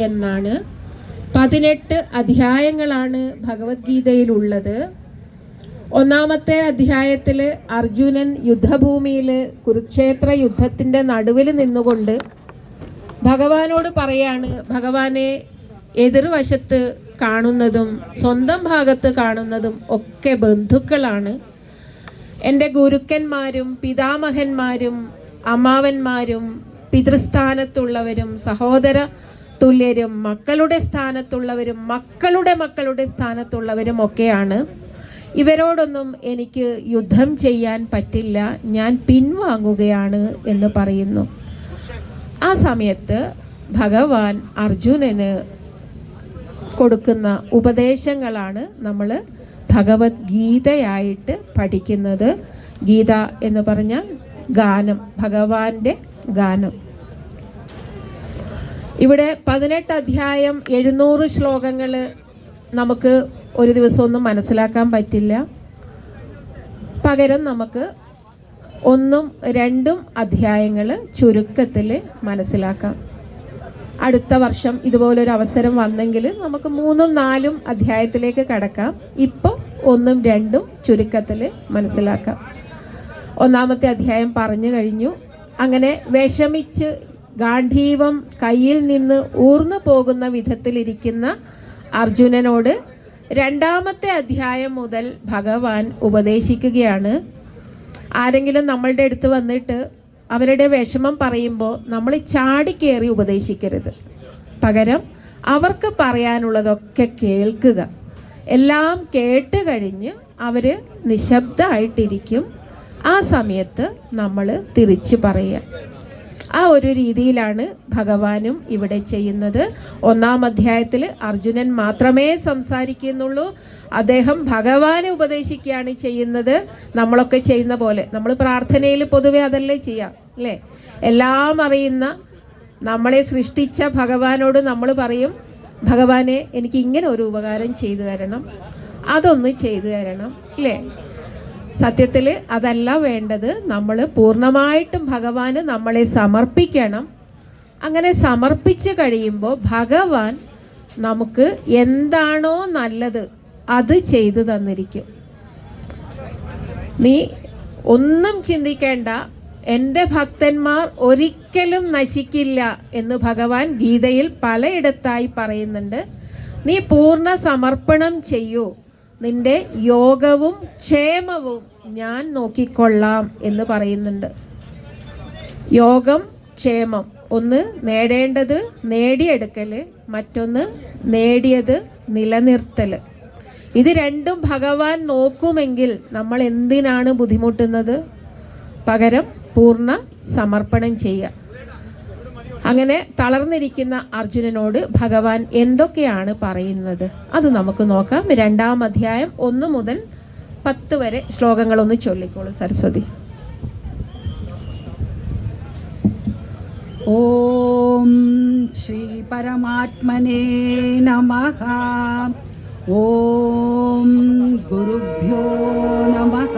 എന്നാണ്. 18 അധ്യായങ്ങളാണ് ഭഗവത്ഗീതയിലുള്ളത്. ഒന്നാമത്തെ അധ്യായത്തിൽ അർജുനൻ യുദ്ധഭൂമിയിൽ കുരുക്ഷേത്ര യുദ്ധത്തിൻ്റെ നടുവിൽ നിന്നുകൊണ്ട് ഭഗവാനോട് പറയാണ്, ഭഗവാനെ എതിർവശത്ത് കാണുന്നതും സ്വന്തം ഭാഗത്ത് കാണുന്നതും ഒക്കെ ബന്ധുക്കളാണ്. എൻ്റെ ഗുരുക്കന്മാരും പിതാമഹന്മാരും അമ്മാവന്മാരും പിതൃസ്ഥാനത്തുള്ളവരും സഹോദര തുല്യരും മക്കളുടെ സ്ഥാനത്തുള്ളവരും മക്കളുടെ സ്ഥാനത്തുള്ളവരും ഒക്കെയാണ്. ഇവരോടൊന്നും എനിക്ക് യുദ്ധം ചെയ്യാൻ പറ്റില്ല, ഞാൻ പിൻവാങ്ങുകയാണ് എന്ന് പറയുന്നു. ആ സമയത്ത് ഭഗവാൻ അർജുനന് കൊടുക്കുന്ന ഉപദേശങ്ങളാണ് നമ്മൾ ഭഗവത്ഗീതയായിട്ട് പഠിക്കുന്നത്. ഗീത എന്ന് പറഞ്ഞാൽ ഗാനം, ഭഗവാന്റെ ഗാനം. ഇവിടെ 18 അധ്യായം 700 ശ്ലോകങ്ങൾ നമുക്ക് ഒരു ദിവസമൊന്നും മനസ്സിലാക്കാൻ പറ്റില്ല. പകരം നമുക്ക് 1, 2 അധ്യായങ്ങൾ ചുരുക്കത്തിൽ മനസ്സിലാക്കാം. അടുത്ത വർഷം ഇതുപോലൊരു അവസരം വന്നെങ്കിൽ നമുക്ക് 3, 4 അധ്യായത്തിലേക്ക് കടക്കാം. ഇപ്പോൾ 1, 2 ചുരുക്കത്തിൽ മനസ്സിലാക്കാം. ഒന്നാമത്തെ അധ്യായം പറഞ്ഞു കഴിഞ്ഞു. അങ്ങനെ വിഷമിച്ച് ഗാന്ധീവം കയ്യിൽ നിന്ന് ഊർന്നു പോകുന്ന വിധത്തിലിരിക്കുന്ന അർജുനനോട് 2ാമത്തെ അധ്യായം മുതൽ ഭഗവാൻ ഉപദേശിക്കുകയാണ്. ആരെങ്കിലും നമ്മളുടെ അടുത്ത് വന്നിട്ട് അവരുടെ വിഷമം പറയുമ്പോൾ നമ്മൾ ചാടിക്കേറി ഉപദേശിക്കരുത്. പകരം അവർക്ക് പറയാനുള്ളതൊക്കെ കേൾക്കുക. എല്ലാം കേട്ട് കഴിഞ്ഞ് അവർ നിശബ്ദമായിട്ടിരിക്കും. ആ സമയത്ത് നമ്മൾ തിരിച്ചു പറയുക. ആ ഒരു രീതിയിലാണ് ഭഗവാനും ഇവിടെ ചെയ്യുന്നത്. 1ാം അധ്യായത്തിൽ അർജുനൻ മാത്രമേ സംസാരിക്കുന്നുള്ളൂ. അദ്ദേഹം ഭഗവാനെ ഉപദേശിക്കുകയാണ് ചെയ്യുന്നത്. നമ്മളൊക്കെ ചെയ്യുന്ന പോലെ നമ്മൾ പ്രാർത്ഥനയിൽ പൊതുവെ അതല്ലേ ചെയ്യാം അല്ലേ? എല്ലാം അറിയുന്ന നമ്മളെ സൃഷ്ടിച്ച ഭഗവാനോട് നമ്മൾ പറയും, ഭഗവാനെ എനിക്ക് ഇങ്ങനെ ഒരു ഉപകാരം ചെയ്തു തരണം, അതൊന്ന് ചെയ്തു തരണം അല്ലേ? സത്യത്തിൽ അതല്ല വേണ്ടത്. നമ്മൾ പൂർണ്ണമായിട്ടും ഭഗവാന് നമ്മളെ സമർപ്പിക്കണം. അങ്ങനെ സമർപ്പിച്ച് കഴിയുമ്പോൾ ഭഗവാൻ നമുക്ക് എന്താണോ നല്ലത് അത് ചെയ്തു തന്നിരിക്കും. നീ ഒന്നും ചിന്തിക്കേണ്ട, എൻ്റെ ഭക്തന്മാർ ഒരിക്കലും നശിക്കില്ല എന്ന് ഭഗവാൻ ഗീതയിൽ പലയിടത്തായി പറയുന്നുണ്ട്. നീ പൂർണ്ണ സമർപ്പണം ചെയ്യൂ, നിന്റെ യോഗവും ക്ഷേമവും ഞാൻ നോക്കിക്കൊള്ളാം എന്ന് പറയുന്നുണ്ട്. യോഗം, ക്ഷേമം, ഒന്ന് നേടേണ്ടത് നേടിയെടുക്കൽ, മറ്റൊന്ന് നേടിയത് നിലനിർത്തൽ. ഇത് രണ്ടും ഭഗവാൻ നോക്കുമെങ്കിൽ നമ്മൾ എന്തിനാണ് ബുദ്ധിമുട്ടുന്നത്? പകരം പൂർണ്ണ സമർപ്പണം ചെയ്യുക. അങ്ങനെ തളർന്നിരിക്കുന്ന അർജുനനോട് ഭഗവാൻ എന്തൊക്കെയാണ് പറയുന്നത് അത് നമുക്ക് നോക്കാം. 2ാം അധ്യായം 1 മുതൽ 10 വരെ ശ്ലോകങ്ങളൊന്ന് ചൊല്ലിക്കോളൂ സരസ്വതി. ഓം ശ്രീ പരമാത്മനേ നമഃ. ഓം ഗുരുഭ്യോ നമഃ.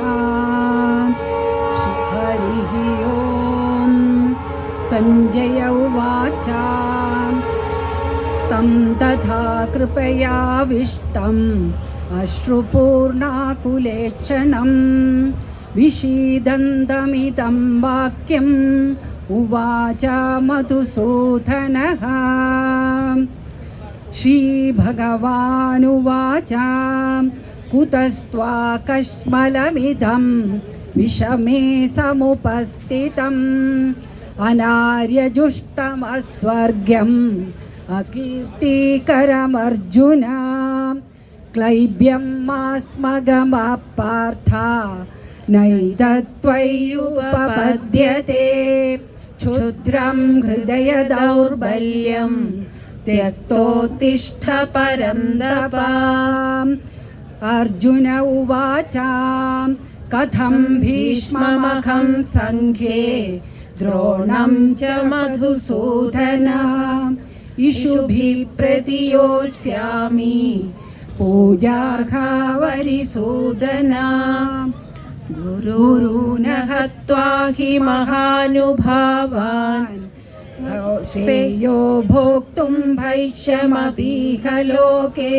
ഹരിഃ ഓം. സഞ്ജയ ഉവാച തം തഥാ കൃപയാവിഷ്ടം അശ്രുപൂർണാകുലേക്ഷണം വിഷീദന്തമിദം വാക്യം ഉവാച മധുസൂദനഃ. ശ്രീഭഗവാനുവാച കുതസ്ത്വാകശ്മലമിദം വിഷമേ സമുപസ്ഥിതം അനാര്യജുഷ്ടമസ്വർഗ്യം അകീർത്തികരമർജുന. ക്ലൈബ്യം മാസ്മഗമപാർത്ഥ നൈതത്വയ്യുപപദ്യത്തെ. ക്ഷുദ്രം ഹൃദയ ദൗർബല്യം ത്യക്തോത്തിഷ്ഠ പരന്തപ. അർജുന ഉവാച കഥം ഭീഷ്മമഹം സംഘേ ദ്രോണം ച മധുസൂദന. ഇഷുഭിഃ പ്രതിയോത്സ്യാമി പൂജാർഹാവരിസൂദന. ഗുരുന ഹത്വാ ഹി മഹാനുഭാവാൻ श्रेयो भोक्तुं भैक्ष्यमपीह लोके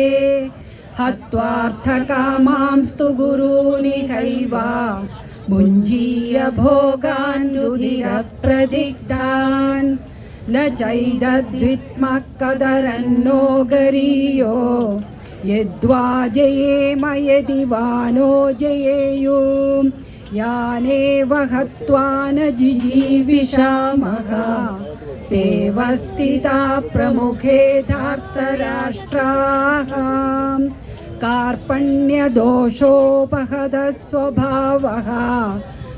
हत्वार्थकामांस्तु गुरूनिहैव भुञ्जीय भोगान् रुधिरप्रदिग्धान् न चैदद्वित्मः कदरन्नो गरीयो यद्वा जयेम यदि वा नो जयेयुः यानेव हत्वा न जिजीविषामः तेव स्थिता प्रमुखे धार्तराष्ट्राः कार्पण्यदोषोपहतः स्वभावः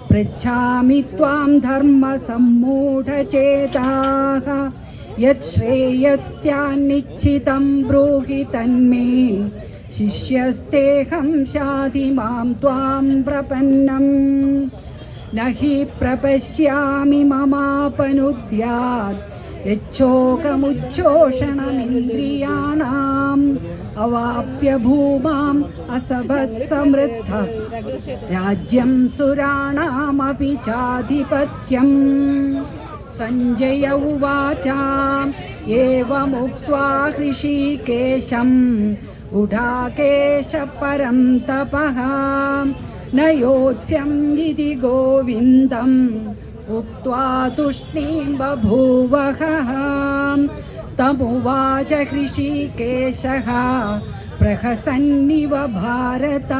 पृच्छामि त्वां धर्मसम्मूढचेताः यत् श्रेयस्यान्निश्चितं ब्रूहि तन्मे शिष्यस्तेऽहं शाधि मां त्वां प्रपन्नं न हि प्रपश्यामि ममापनुद्यात् यच्छोकमुच्छोषणमिन्द्रियाणाम् अवाप्य भूमाम् असभत्समृद्धः राज्यं सुराणामपि चाधिपत्यम् सञ्जय उवाच एवमुक्त्वा हृषीकेशं गुडाकेश परं तपः न योत्स्यम् इति गोविन्दम् उक्त्वा तूष्णीं बभूवः तमुवाच हृषीकेशः प्रहसन्निव भारत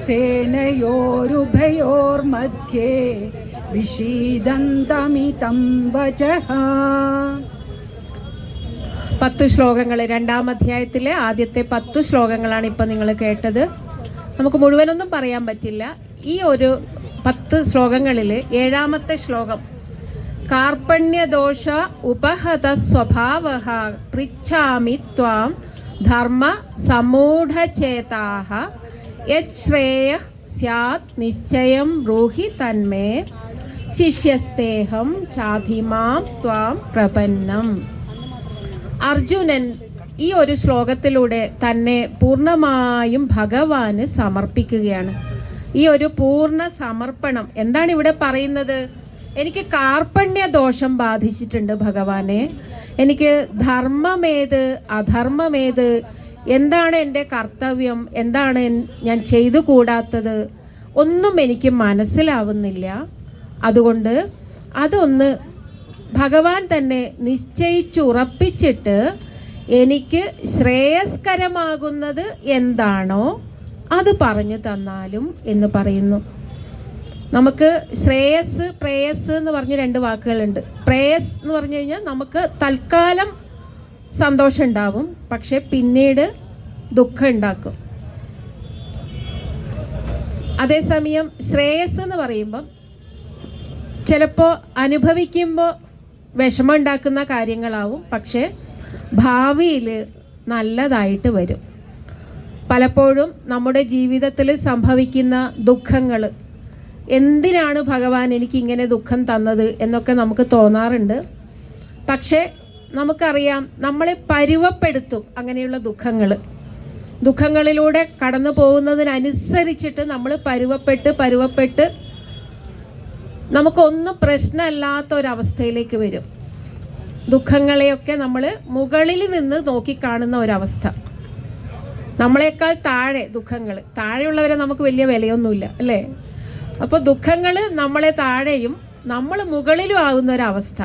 सेनयोरुभयोर्मध्ये विषीदन्तमितं वचः. 10 ശ്ലോകങ്ങൾ, 2-ാം അധ്യായത്തിലെ ആദ്യത്തെ 10 ശ്ലോകങ്ങളാണ് ഇപ്പം നിങ്ങൾ കേട്ടത്. നമുക്ക് മുഴുവനൊന്നും പറയാൻ പറ്റില്ല. ഈ ഒരു 10 ശ്ലോകങ്ങളിൽ 7-ാമത്തെ ശ്ലോകം കാർപ്പണ്യദോഷ ഉപഹത സ്വഭാവഃ പൃച്ഛാമി ത്വാം ധർമ്മ സമൂഢചേതാഃ യത് ശ്രേയഃ സ്യാത് നിശ്ചയം ബ്രൂഹി തന്മേ ശിഷ്യസ്തേഹം ശാധിമാം ത്വാം പ്രപന്നം. അർജുനൻ ഈ ഒരു ശ്ലോകത്തിലൂടെ തന്നെ പൂർണ്ണമായും ഭഗവാന് സമർപ്പിക്കുകയാണ്. ഈ ഒരു പൂർണ്ണ സമർപ്പണം എന്താണ് ഇവിടെ പറയുന്നത്? എനിക്ക് കാർപ്പണ്യദോഷം ബാധിച്ചിട്ടുണ്ട് ഭഗവാനെ. എനിക്ക് ധർമ്മമേത് അധർമ്മമേത്, എന്താണ് എൻ്റെ കർത്തവ്യം, എന്താണ് ഞാൻ ചെയ്തു കൂടാത്തത്, ഒന്നും എനിക്ക് മനസ്സിലാവുന്നില്ല. അതുകൊണ്ട് അതൊന്ന് ഭഗവാൻ തന്നെ നിശ്ചയിച്ചുറപ്പിച്ചിട്ട് എനിക്ക് ശ്രേയസ്കരമാകുന്നത് എന്താണോ അത് പറഞ്ഞു തന്നാലും എന്ന് പറയുന്നു. നമുക്ക് ശ്രേയസ് പ്രേയസ് എന്ന് പറഞ്ഞ് 2 വാക്കുകളുണ്ട്. പ്രേയസ് എന്ന് പറഞ്ഞു കഴിഞ്ഞാൽ നമുക്ക് തൽക്കാലം സന്തോഷം ഉണ്ടാവും, പക്ഷെ പിന്നീട് ദുഃഖം ഉണ്ടാക്കും. അതേസമയം ശ്രേയസ് എന്ന് പറയുമ്പം ചിലപ്പോൾ അനുഭവിക്കുമ്പോൾ വിഷമം ഉണ്ടാക്കുന്ന കാര്യങ്ങളാവും, പക്ഷേ ഭാവിയിൽ നല്ലതായിട്ട് വരും. പലപ്പോഴും നമ്മുടെ ജീവിതത്തിൽ സംഭവിക്കുന്ന ദുഃഖങ്ങൾ, എന്തിനാണ് ഭഗവാൻ എനിക്കിങ്ങനെ ദുഃഖം തന്നത് എന്നൊക്കെ നമുക്ക് തോന്നാറുണ്ട്. പക്ഷേ നമുക്കറിയാം, നമ്മളെ പരുവപ്പെടുത്തും അങ്ങനെയുള്ള ദുഃഖങ്ങളിലൂടെ കടന്നു പോകുന്നതിനനുസരിച്ചിട്ട് നമ്മൾ പരുവപ്പെട്ട് നമുക്കൊന്നും പ്രശ്നമല്ലാത്ത ഒരവസ്ഥയിലേക്ക് വരും. ദുഃഖങ്ങളെയൊക്കെ നമ്മൾ മുകളിൽ നിന്ന് നോക്കിക്കാണുന്ന ഒരവസ്ഥ. നമ്മളെക്കാൾ താഴെയുള്ളവരെ നമുക്ക് വലിയ വിലയൊന്നുമില്ല, അല്ലേ? അപ്പോൾ ദുഃഖങ്ങൾ നമ്മളെ താഴെയും നമ്മൾ മുകളിലും ആകുന്ന ഒരവസ്ഥ.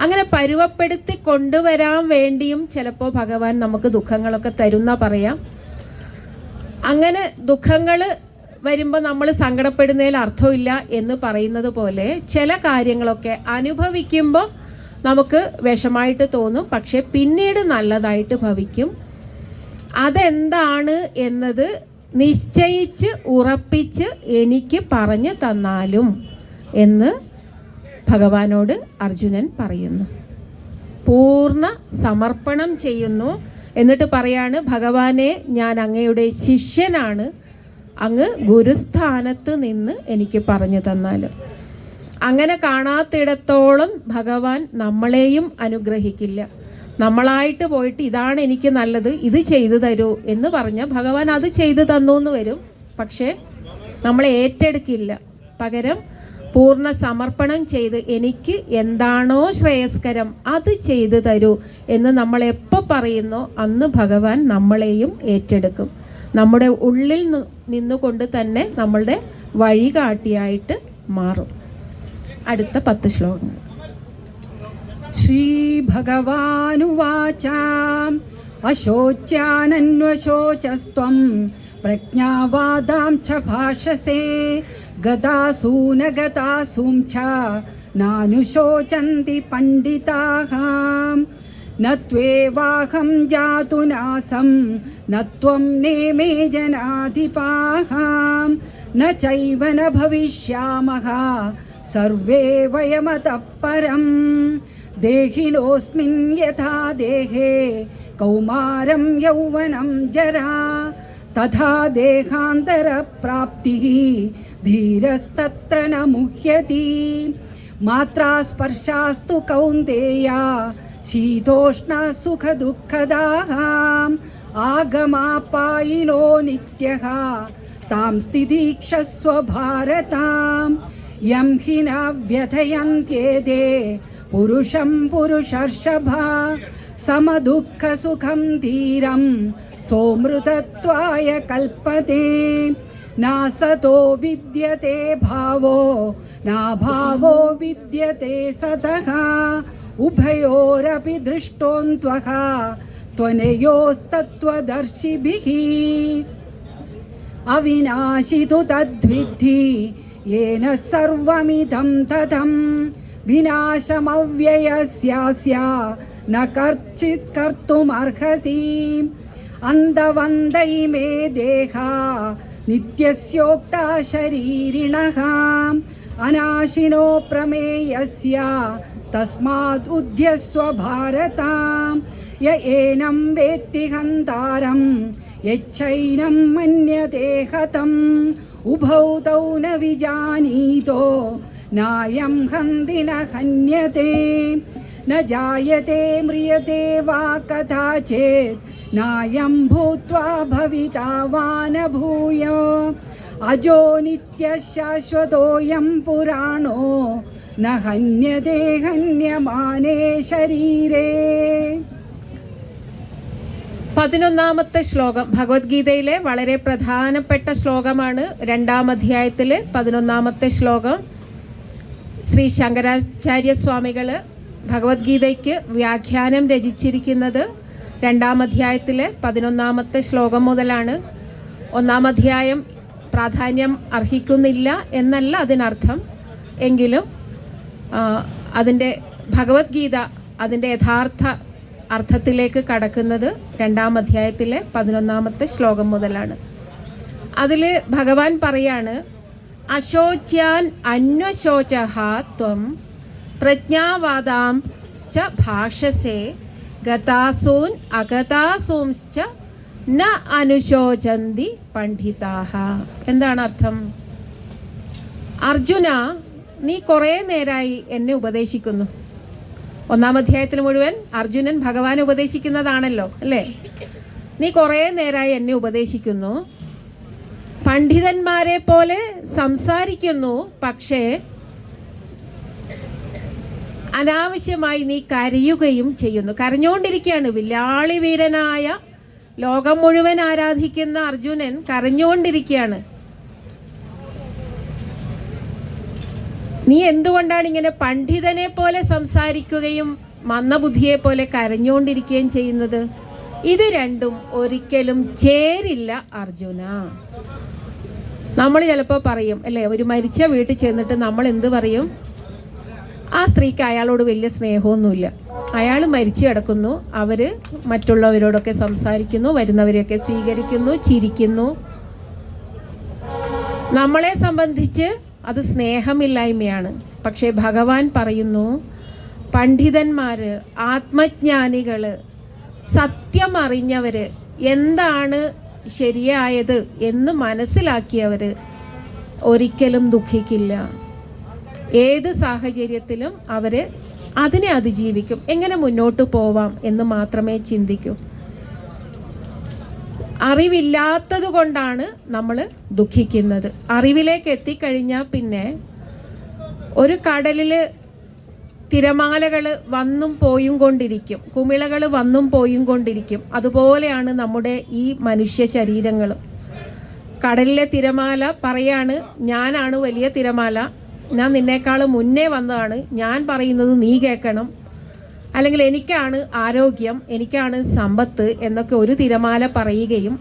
അങ്ങനെ പരുവപ്പെടുത്തി കൊണ്ടുവരാൻ വേണ്ടിയും ചിലപ്പോൾ ഭഗവാൻ നമുക്ക് ദുഃഖങ്ങളൊക്കെ തരുന്ന പറയാം. അങ്ങനെ ദുഃഖങ്ങൾ വരുമ്പോൾ നമ്മൾ സങ്കടപ്പെടുന്നതിൽ അർത്ഥമില്ല എന്ന് പറയുന്നത് പോലെ ചില കാര്യങ്ങളൊക്കെ അനുഭവിക്കുമ്പോൾ നമുക്ക് വിഷമായിട്ട് തോന്നും, പക്ഷെ പിന്നീട് നല്ലതായിട്ട് ഭവിക്കും. അതെന്താണ് എന്നത് നിശ്ചയിച്ച് ഉറപ്പിച്ച് എനിക്ക് പറഞ്ഞു തന്നാലും എന്ന് ഭഗവാനോട് അർജുനൻ പറയുന്നു. പൂർണ്ണ സമർപ്പണം ചെയ്യുന്നു. എന്നിട്ട് പറയാണ്, ഭഗവാനെ, ഞാൻ അങ്ങയുടെ ശിഷ്യനാണ്, അങ്ങ് ഗുരുസ്ഥാനത്ത് നിന്ന് എനിക്ക് പറഞ്ഞു തന്നാലും. അങ്ങനെ കാണാത്തിടത്തോളം ഭഗവാൻ നമ്മളെയും അനുഗ്രഹിക്കില്ല. നമ്മളായിട്ട് പോയിട്ട് ഇതാണ് എനിക്ക് നല്ലത്, ഇത് ചെയ്തു തരൂ എന്ന് പറഞ്ഞാൽ ഭഗവാൻ അത് ചെയ്തു തന്നു എന്ന് വരും, പക്ഷേ നമ്മളെ ഏറ്റെടുക്കില്ല. പകരം പൂർണ്ണ സമർപ്പണം ചെയ്ത് എനിക്ക് എന്താണോ ശ്രേയസ്കരം അത് ചെയ്തു തരൂ എന്ന് നമ്മൾ എപ്പോൾ പറയുന്നോ അന്ന് ഭഗവാൻ നമ്മളെയും ഏറ്റെടുക്കും. നമ്മുടെ ഉള്ളിൽ നിന്നുകൊണ്ട് തന്നെ നമ്മളുടെ വഴികാട്ടിയായിട്ട് മാറും. അടുത്ത 10 ശ്ലോകങ്ങൾ. ശ്രീഭഗവാനുവാച അശോച്യാനന്വശോചസ്ത്വം പ്രജ്ഞാവാദാം ച ഭാഷസേ ഗതാസൂന ഗതാസൂം ച നാനുശോചന്തി പണ്ഡിതാഃ ന ത്വേവാഹം ജാതുനാസം ന ത്വം നേമേ ജനാധിപാഃ ന ചൈവ ന ഭവിഷ്യാമഃ സർവേ വയമതഃ പരം ദേഹിനോസ്മിൻ യഥാ ദേഹേ കൗമാരം യൗവനം ജരാ തഥാ ദേഹാന്തരപ്രാപ്തിഃ ധീരസ്തത്ര ന മുഹ്യതി മാത്രാ സ്പർശാസ്തു കൗന്ദേയ ശീതോഷ്ണ സുഖദുഃഖദാഃ ആഗമാപായിനോ നിത്യഃ താം സ്ഥിതീക്ഷസ്വ ഭാരത യം ഹി ന വ്യഥയന്ത്യേതേ പുരുഷം പുരുഷർഷഭ സമദുഃഖസുഖം ധീരം സോമൃതത്വായ കൽപ്പതേ നാസതോ വിദ്യത്തെ ഭാവോ നാഭാവോ വിദ്യത്തെ സതഃ ഉഭയോരപി ദൃഷ്ടോന്ത്വഃ ത്വനയോസ്തത്വദർശിഭിഃ അവിനാശി തു തദ്വിദ്ധി യേന സർവമിദം തതം വിനാശമവ്യയസ്യാസ്യ ന കർച്ചിത് കർത്തുമർഹസി അന്തവന്ത ഇമേ ദേഹാ നിത്യസ്യോക്താ ശരീരിണഃ അനാശിനോ പ്രമേയസ്യ തസ്മാദ് ഉദ്ധ്യസ്വ ഭാരത യ ഏനം വേത്തി ഹന്താരം യച്ഛൈനം മന്യതേ ഹതം ഉഭൗ തൗ ന വിജാനീതോ നായം ഹന്തി ന ഹന്യതേ ന ജായത്തെ മ്രിയത്തെ വാ കഥാചിത് നായം ഭൂത്വാ ഭവിതാ വാ ന ഭൂയോ അജോ നിത്യശാശ്വതോയം പുരാണോ ന ഹന്യതേ ഹന്യമാനേ ശരീരേ. 11ാമത്തെ ശ്ലോകം ഭഗവത്ഗീതയിലെ വളരെ പ്രധാനപ്പെട്ട ശ്ലോകമാണ്. 2-ാം അധ്യായത്തിലെ 11ാമത്തെ ശ്ലോകം. ശ്രീ ശങ്കരാചാര്യ സ്വാമികൾ ഭഗവത്ഗീതയ്ക്ക് വ്യാഖ്യാനം രചിച്ചിരിക്കുന്നത് 2-ാം അധ്യായത്തിലെ 11ാമത്തെ ശ്ലോകം മുതലാണ്. 1-ാം അധ്യായം പ്രാധാന്യം അർഹിക്കുന്നില്ല എന്നല്ല അതിനർത്ഥം. എങ്കിലും അതിൻ്റെ ഭഗവത്ഗീത അതിൻ്റെ യഥാർത്ഥ അർത്ഥത്തിലേക്ക് കടക്കുന്നത് 2-ാം അധ്യായത്തിലെ 11ാമത്തെ ശ്ലോകം മുതലാണ്. അതിൽ ഭഗവാൻ പറയാണ്, അശോച്യാൻ അന്വശോചഃ ത്വം പ്രജ്ഞാവാദാംശ്ച ഭാഷസേ ഗതാസൂൻ അഗതാസൂംശ്ച ന അനുശോചന്തി പണ്ഡിതാഃ. എന്താണ് അർത്ഥം? അർജുന, നീ കുറേ നേരമായി എന്നെ ഉപദേശിക്കുന്നു. 1-ാം അധ്യായത്തിൽ മുഴുവൻ അർജുനൻ ഭഗവാൻ ഉപദേശിക്കുന്നതാണല്ലോ, അല്ലേ? നീ കുറേ നേരമായി എന്നെ ഉപദേശിക്കുന്നു, പണ്ഡിതന്മാരെ പോലെ സംസാരിക്കുന്നു, പക്ഷേ അനാവശ്യമായി നീ കരയുകയും ചെയ്യുന്നു. കരഞ്ഞുകൊണ്ടിരിക്കുകയാണ്. വില്ലാളി വീരനായ ലോകം മുഴുവൻ ആരാധിക്കുന്ന അർജുനൻ കരഞ്ഞുകൊണ്ടിരിക്കുകയാണ്. നീ എന്തുകൊണ്ടാണ് ഇങ്ങനെ പണ്ഡിതനെ പോലെ സംസാരിക്കുകയും മന്ദബുദ്ധിയെ പോലെ കരഞ്ഞുകൊണ്ടിരിക്കുകയും ചെയ്യുന്നത്? ഇത് രണ്ടും ഒരിക്കലും ചേരില്ല അർജുന. നമ്മൾ ചിലപ്പോൾ പറയും, അല്ലേ, ഒരു മരിച്ച വീട്ടിൽ ചെന്നിട്ട് നമ്മൾ എന്ത് പറയും? ആ സ്ത്രീക്ക് അയാളോട് വലിയ സ്നേഹമൊന്നുമില്ല, അയാൾ മരിച്ചു കിടക്കുന്നു, അവർ മറ്റുള്ളവരോടൊക്കെ സംസാരിക്കുന്നു, വരുന്നവരെയൊക്കെ സ്വീകരിക്കുന്നു, ചിരിക്കുന്നു. നമ്മളെ സംബന്ധിച്ച് അത് സ്നേഹമില്ലായ്മയാണ്. പക്ഷേ ഭഗവാൻ പറയുന്നു, പണ്ഡിതന്മാർ, ആത്മജ്ഞാനികൾ, സത്യമറിഞ്ഞവർ, എന്താണ് ശരിയായത് എന്ന് മനസ്സിലാക്കിയവർ ഒരിക്കലും ദുഃഖിക്കില്ല. ഏത് സാഹചര്യത്തിലും അവർ അതിനെ അതിജീവിക്കും. എങ്ങനെ മുന്നോട്ട് പോവാം എന്ന് മാത്രമേ ചിന്തിക്കൂ. അറിവില്ലാത്തത് കൊണ്ടാണ് നമ്മൾ ദുഃഖിക്കുന്നത്. അറിവിലേക്ക് എത്തിക്കഴിഞ്ഞാൽ പിന്നെ ഒരു കടലിൽ തിരമാലകൾ വന്നും പോയും കൊണ്ടിരിക്കും, കുമിളകൾ വന്നും പോയും കൊണ്ടിരിക്കും. അതുപോലെയാണ് നമ്മുടെ ഈ മനുഷ്യ ശരീരങ്ങൾ. കടലിലെ തിരമാല പറയാണ്, ഞാനാണ് വലിയ തിരമാല, ഞാൻ നിന്നേക്കാൾ മുന്നേ വന്നതാണ്, ഞാൻ പറയുന്നത് നീ കേൾക്കണം, അല്ലെങ്കിൽ എനിക്കാണ് ആരോഗ്യം, എനിക്കാണ് സമ്പത്ത് എന്നൊക്കെ ഒരു തിരമാല പറയുകയും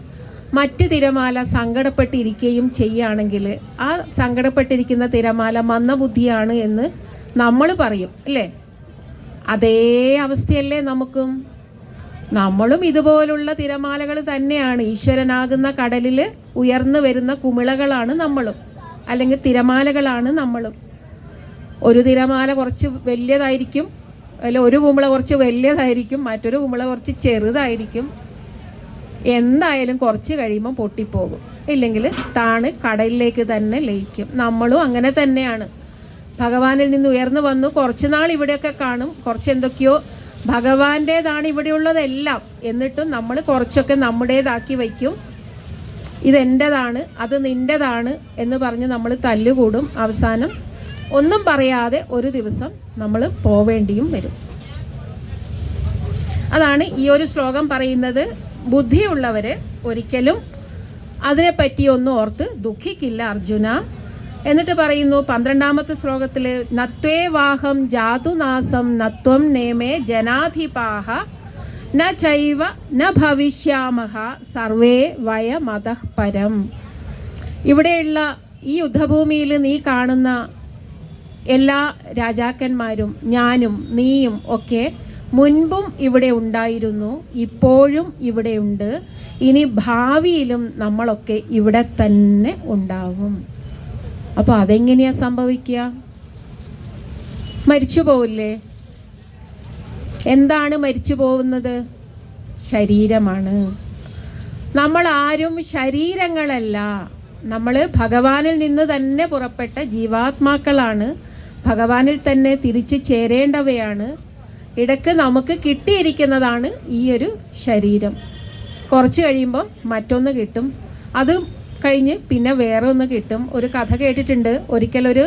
മറ്റ് തിരമാല സങ്കടപ്പെട്ടിരിക്കുകയും ചെയ്യുകയാണെങ്കിൽ ആ സങ്കടപ്പെട്ടിരിക്കുന്ന തിരമാല മന്ദബുദ്ധിയാണ് എന്ന് നമ്മൾ പറയും അല്ലേ? അതേ അവസ്ഥയല്ലേ നമുക്കും? നമ്മളും ഇതുപോലുള്ള തിരമാലകൾ തന്നെയാണ്. ഈശ്വരനാകുന്ന കടലിൽ ഉയർന്നു വരുന്ന കുമിളകളാണ് നമ്മളും, അല്ലെങ്കിൽ തിരമാലകളാണ് നമ്മളും. ഒരു തിരമാല കുറച്ച് വലിയതായിരിക്കും, അല്ല ഒരു കുമിള കുറച്ച് വലിയതായിരിക്കും, മറ്റൊരു കുമിള കുറച്ച് ചെറുതായിരിക്കും. എന്തായാലും കുറച്ച് കഴിയുമ്പം പൊട്ടിപ്പോകും, ഇല്ലെങ്കിൽ താണ് കടലിലേക്ക് തന്നെ ലയിക്കും. നമ്മളും അങ്ങനെ തന്നെയാണ്. ഭഗവാനിൽ നിന്ന് ഉയർന്നു വന്നു കുറച്ച് നാൾ ഇവിടെയൊക്കെ കാണും, കുറച്ച് എന്തൊക്കെയോ ഭഗവാന്റേതാണ് ഇവിടെയുള്ളതെല്ലാം, എന്നിട്ടും നമ്മൾ കുറച്ചൊക്കെ നമ്മുടേതാക്കി വയ്ക്കും. ഇതെൻ്റെതാണ്, അത് നിൻ്റെതാണ് എന്ന് പറഞ്ഞ് നമ്മൾ തല്ലുകൂടും. അവസാനം ഒന്നും പറയാതെ ഒരു ദിവസം നമ്മൾ പോവേണ്ടിയും വരും. അതാണ് ഈ ഒരു ശ്ലോകം പറയുന്നത്. ബുദ്ധിയുള്ളവർ ഒരിക്കലും അതിനെപ്പറ്റി ഒന്നും ഓർത്ത് ദുഃഖിക്കില്ല അർജുന. എന്നിട്ട് പറയുന്നു 12ാമത്തെ ശ്ലോകത്തിൽ, നത്വേ വാഹം ജാതുനാസം നത്വം നേമേ ജനാധിപാഹ ന ചൈവ ന ഭവിഷ്യാമഹ സർവേ വയമതഃ പരം. ഇവിടെയുള്ള ഈ യുദ്ധഭൂമിയിൽ നീ കാണുന്ന എല്ലാ രാജാക്കന്മാരും ഞാനും നീയും ഒക്കെ മുൻപും ഇവിടെ ഉണ്ടായിരുന്നു, ഇപ്പോഴും ഇവിടെയുണ്ട്, ഇനി ഭാവിയിലും നമ്മളൊക്കെ ഇവിടെ തന്നെ ഉണ്ടാവും. അപ്പോൾ അതെങ്ങനെയാണ് സംഭവിക്കുക? മരിച്ചു പോവില്ലേ? എന്താണ് മരിച്ചു പോകുന്നത്? ശരീരമാണ്. നമ്മൾ ആരും ശരീരങ്ങളല്ല, നമ്മൾ ഭഗവാനിൽ നിന്ന് തന്നെ പുറപ്പെട്ട ജീവാത്മാക്കളാണ്, ഭഗവാനിൽ തന്നെ തിരിച്ചു ചേരേണ്ടവയാണ്. ഇടയ്ക്ക് നമുക്ക് കിട്ടിയിരിക്കുന്നതാണ് ഈ ഒരു ശരീരം. കുറച്ച് കഴിയുമ്പോൾ മറ്റൊന്ന് കിട്ടും, അത് കഴിഞ്ഞ് പിന്നെ വേറെ ഒന്ന് കിട്ടും. ഒരു കഥ കേട്ടിട്ടുണ്ട്. ഒരിക്കലൊരു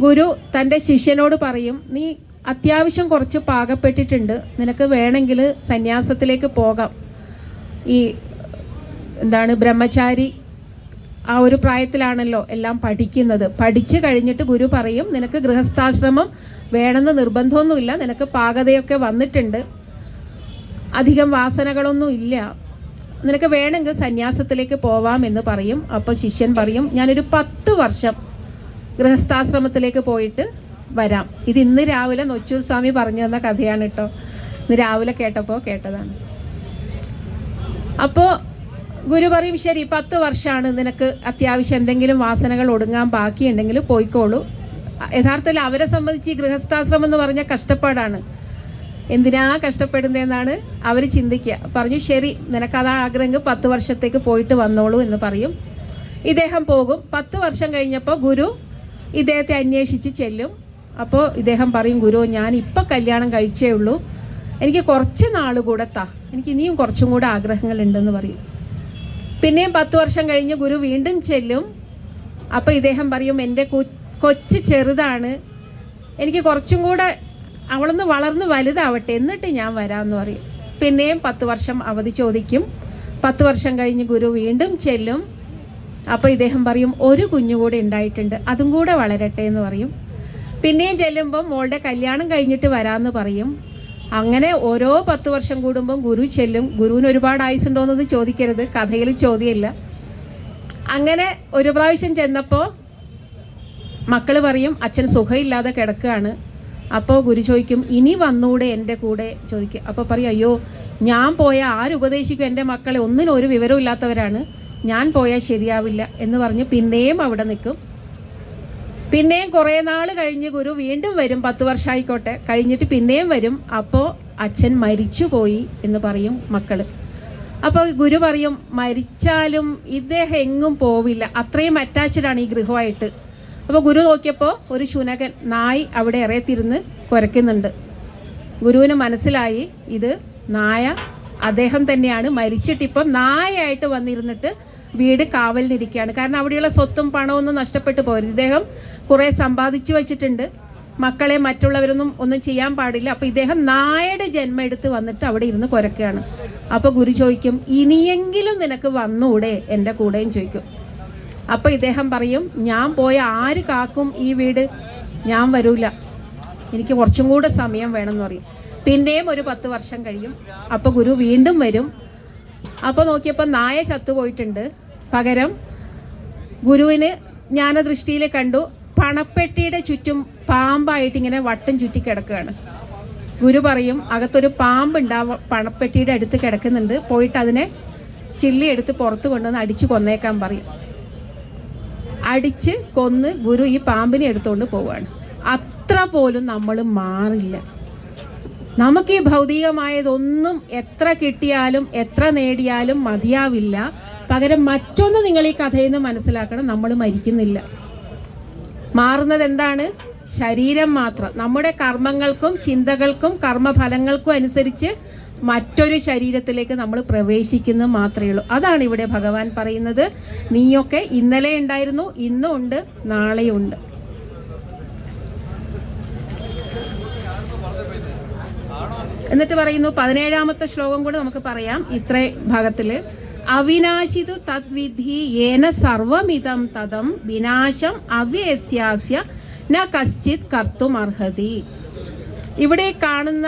ഗുരു തൻ്റെ ശിഷ്യനോട് പറയും, നീ അത്യാവശ്യം കുറച്ച് പാകപ്പെട്ടിട്ടുണ്ട്, നിനക്ക് വേണമെങ്കിൽ സന്യാസത്തിലേക്ക് പോകാം. ഈ ബ്രഹ്മചാരി ആ ഒരു പ്രായത്തിലാണല്ലോ എല്ലാം പഠിക്കുന്നത്. പഠിച്ചു കഴിഞ്ഞിട്ട് ഗുരു പറയും, നിനക്ക് ഗൃഹസ്ഥാശ്രമം വേണമെന്ന് നിർബന്ധമൊന്നുമില്ല, നിനക്ക് പാകതയൊക്കെ വന്നിട്ടുണ്ട്, അധികം വാസനകളൊന്നും ഇല്ല, നിനക്ക് വേണമെങ്കിൽ സന്യാസത്തിലേക്ക് പോവാം എന്ന് പറയും. അപ്പോൾ ശിഷ്യൻ പറയും, ഞാനൊരു 10 വർഷം ഗൃഹസ്ഥാശ്രമത്തിലേക്ക് പോയിട്ട് വരാം. ഇത് ഇന്ന് രാവിലെ നൊച്ചൂർ സ്വാമി പറഞ്ഞു തന്ന കഥയാണ് കേട്ടോ. ഇന്ന് രാവിലെ കേട്ടതാണ്. അപ്പോൾ ഗുരു പറയും, ശരി 10 വർഷമാണ്, നിനക്ക് അത്യാവശ്യം എന്തെങ്കിലും വാസനകൾ ഒടുങ്ങാൻ ബാക്കിയുണ്ടെങ്കിൽ പോയിക്കോളൂ. യഥാർത്ഥത്തിൽ അവരെ സംബന്ധിച്ച് ഈ ഗൃഹസ്ഥാശ്രമം എന്ന് പറഞ്ഞാൽ കഷ്ടപ്പാടാണ്. എന്തിനാ കഷ്ടപ്പെടുന്നതെന്നാണ് അവർ ചിന്തിക്കുക. പറഞ്ഞു, ശരി നിനക്കത് ആഗ്രഹമെങ്കിൽ 10 വർഷത്തേക്ക് പോയിട്ട് വന്നോളൂ എന്ന് പറയും. ഇദ്ദേഹം പോകും. 10 വർഷം കഴിഞ്ഞപ്പോൾ ഗുരു ഇദ്ദേഹത്തെ അന്വേഷിച്ച് ചെല്ലും. അപ്പോൾ ഇദ്ദേഹം പറയും, ഗുരു ഞാൻ ഇപ്പം കല്യാണം കഴിച്ചേ ഉള്ളൂ, എനിക്ക് കുറച്ച് നാൾ കൂടെ എനിക്ക് ഇനിയും കുറച്ചും കൂടെ ആഗ്രഹങ്ങളുണ്ടെന്ന് പറയും. പിന്നെയും 10 വർഷം കഴിഞ്ഞ് ഗുരു വീണ്ടും ചെല്ലും. അപ്പോൾ ഇദ്ദേഹം പറയും, എൻ്റെ കൊച്ച് ചെറുതാണ്, എനിക്ക് കുറച്ചും കൂടെ അവളൊന്ന് വളർന്ന് വലുതാവട്ടെ എന്നിട്ട് ഞാൻ വരാമെന്ന് പറയും. പിന്നെയും 10 വർഷം അവധി ചോദിക്കും. 10 വർഷം കഴിഞ്ഞ് ഗുരു വീണ്ടും ചെല്ലും. അപ്പോൾ ഇദ്ദേഹം പറയും, ഒരു കുഞ്ഞുകൂടെ ഉണ്ടായിട്ടുണ്ട്, അതും കൂടെ വളരട്ടെ എന്ന് പറയും. പിന്നെയും ചെല്ലുമ്പം മോളുടെ കല്യാണം കഴിഞ്ഞിട്ട് വരാമെന്ന് പറയും. അങ്ങനെ ഓരോ 10 വർഷം കൂടുമ്പം ഗുരു ചെല്ലും. ഗുരുവിന് ഒരുപാട് ആയുസുണ്ടോയെന്നത് ചോദിക്കരുത്, കഥയിൽ ചോദ്യമില്ല. അങ്ങനെ ഒരു പ്രാവശ്യം ചെന്നപ്പോൾ മക്കൾ പറയും, അച്ഛൻ സുഖമില്ലാതെ കിടക്കുകയാണ്. അപ്പോൾ ഗുരു ചോദിക്കും, ഇനി വന്നൂടെ എൻ്റെ കൂടെ ചോദിക്കും. അപ്പോൾ പറയും, അയ്യോ ഞാൻ പോയാൽ ആരുപദേശിക്കും, എൻ്റെ മക്കളെ ഒന്നിനും ഒരു വിവരവും ഇല്ലാത്തവരാണ്, ഞാൻ പോയാൽ ശരിയാവില്ല എന്ന് പറഞ്ഞ് പിന്നെയും അവിടെ നിൽക്കും. പിന്നെയും കുറേ നാൾ കഴിഞ്ഞ് ഗുരു വീണ്ടും വരും. 10 വർഷമായിക്കോട്ടെ കഴിഞ്ഞിട്ട് പിന്നെയും വരും. അപ്പോൾ അച്ഛൻ മരിച്ചു പോയി എന്ന് പറയും മക്കൾ. അപ്പോൾ ഗുരു പറയും, മരിച്ചാലും ഇദ്ദേഹം എങ്ങും പോവില്ല, അത്രയും അറ്റാച്ച്ഡാണ് ഈ ഗൃഹമായിട്ട്. അപ്പോൾ ഗുരു നോക്കിയപ്പോൾ ഒരു ശുനകൻ നായ് അവിടെ ഇറയത്തിരുന്ന് കുരയ്ക്കുന്നുണ്ട്. ഗുരുവിന് മനസ്സിലായി ഇത് നായ അദ്ദേഹം തന്നെയാണ്, മരിച്ചിട്ടിപ്പോൾ നായയായിട്ട് വന്നിരുന്നിട്ട് വീട് കാവലിനിരിക്കുകയാണ്. കാരണം അവിടെയുള്ള സ്വത്തും പണമൊന്നും നഷ്ടപ്പെട്ടു പോകരുത്. ഇദ്ദേഹം കുറേ സമ്പാദിച്ചു വച്ചിട്ടുണ്ട്, മക്കളെ മറ്റുള്ളവരൊന്നും ഒന്നും ചെയ്യാൻ പാടില്ല. അപ്പോൾ ഇദ്ദേഹം നായയുടെ ജന്മം എടുത്ത് വന്നിട്ട് അവിടെ ഇരുന്ന് കുരക്കുകയാണ്. അപ്പോൾ ഗുരു ചോദിക്കും, ഇനിയെങ്കിലും നിനക്ക് വന്നൂടെ എൻ്റെ കൂടെയും ചോദിക്കും. അപ്പോൾ ഇദ്ദേഹം പറയും, ഞാൻ പോയ ആര് കാക്കും ഈ വീട്, ഞാൻ വരൂല, എനിക്ക് കുറച്ചും കൂടെ സമയം വേണമെന്ന് പറയും. പിന്നെയും ഒരു 10 വർഷം കഴിയും. അപ്പോൾ ഗുരു വീണ്ടും വരും. അപ്പോൾ നോക്കിയപ്പോൾ നായ ചത്തുപോയിട്ടുണ്ട്. പകരം ഗുരുവിന് ജ്ഞാനദൃഷ്ടിയിൽ കണ്ടു, പണപ്പെട്ടിയുടെ ചുറ്റും പാമ്പായിട്ട് ഇങ്ങനെ വട്ടം ചുറ്റി കിടക്കുകയാണ്. ഗുരു പറയും, അകത്തൊരു പാമ്പുണ്ടാവും, പണപ്പെട്ടിയുടെ അടുത്ത് കിടക്കുന്നുണ്ട്, പോയിട്ട് അതിനെ ചില്ലി എടുത്ത് പുറത്ത് കൊണ്ടുവന്ന് അടിച്ച് കൊന്നേക്കാൻ പറയും. അടിച്ച് കൊന്ന് ഗുരു ഈ പാമ്പിനെ എടുത്തുകൊണ്ട് പോവുകയാണ്. അത്ര പോലും നമ്മൾ മാറില്ല. നമുക്ക് ഈ ഭൗതികമായതൊന്നും എത്ര കിട്ടിയാലും എത്ര നേടിയാലും മതിയാവില്ല. പകരം മറ്റൊന്ന് നിങ്ങൾ ഈ കഥയിൽ നിന്ന് മനസ്സിലാക്കണം, നമ്മൾ മരിക്കുന്നില്ല. മാറുന്നത് എന്താണ്? ശരീരം മാത്രം. നമ്മുടെ കർമ്മങ്ങൾക്കും ചിന്തകൾക്കും കർമ്മഫലങ്ങൾക്കും അനുസരിച്ച് മറ്റൊരു ശരീരത്തിലേക്ക് നമ്മൾ പ്രവേശിക്കുന്നത് മാത്രമേ ഉള്ളൂ. അതാണ് ഇവിടെ ഭഗവാൻ പറയുന്നത്. നീയൊക്കെ ഇന്നലെ ഉണ്ടായിരുന്നു, ഇന്നും ഉണ്ട്, നാളെയും ഉണ്ട്. എന്നിട്ട് പറയുന്നു, 17ാമത്തെ ശ്ലോകം കൂടെ നമുക്ക് പറയാം ഇത്ര ഭാഗത്തിൽ. അവിനാശിതു തദ്വിധി യേന സർവമിതം തദം വിനാശം അവ്യസ്യാസ്യ ന കശ്ചിത് കർത്തും അർഹതി. ഇവിടെ കാണുന്ന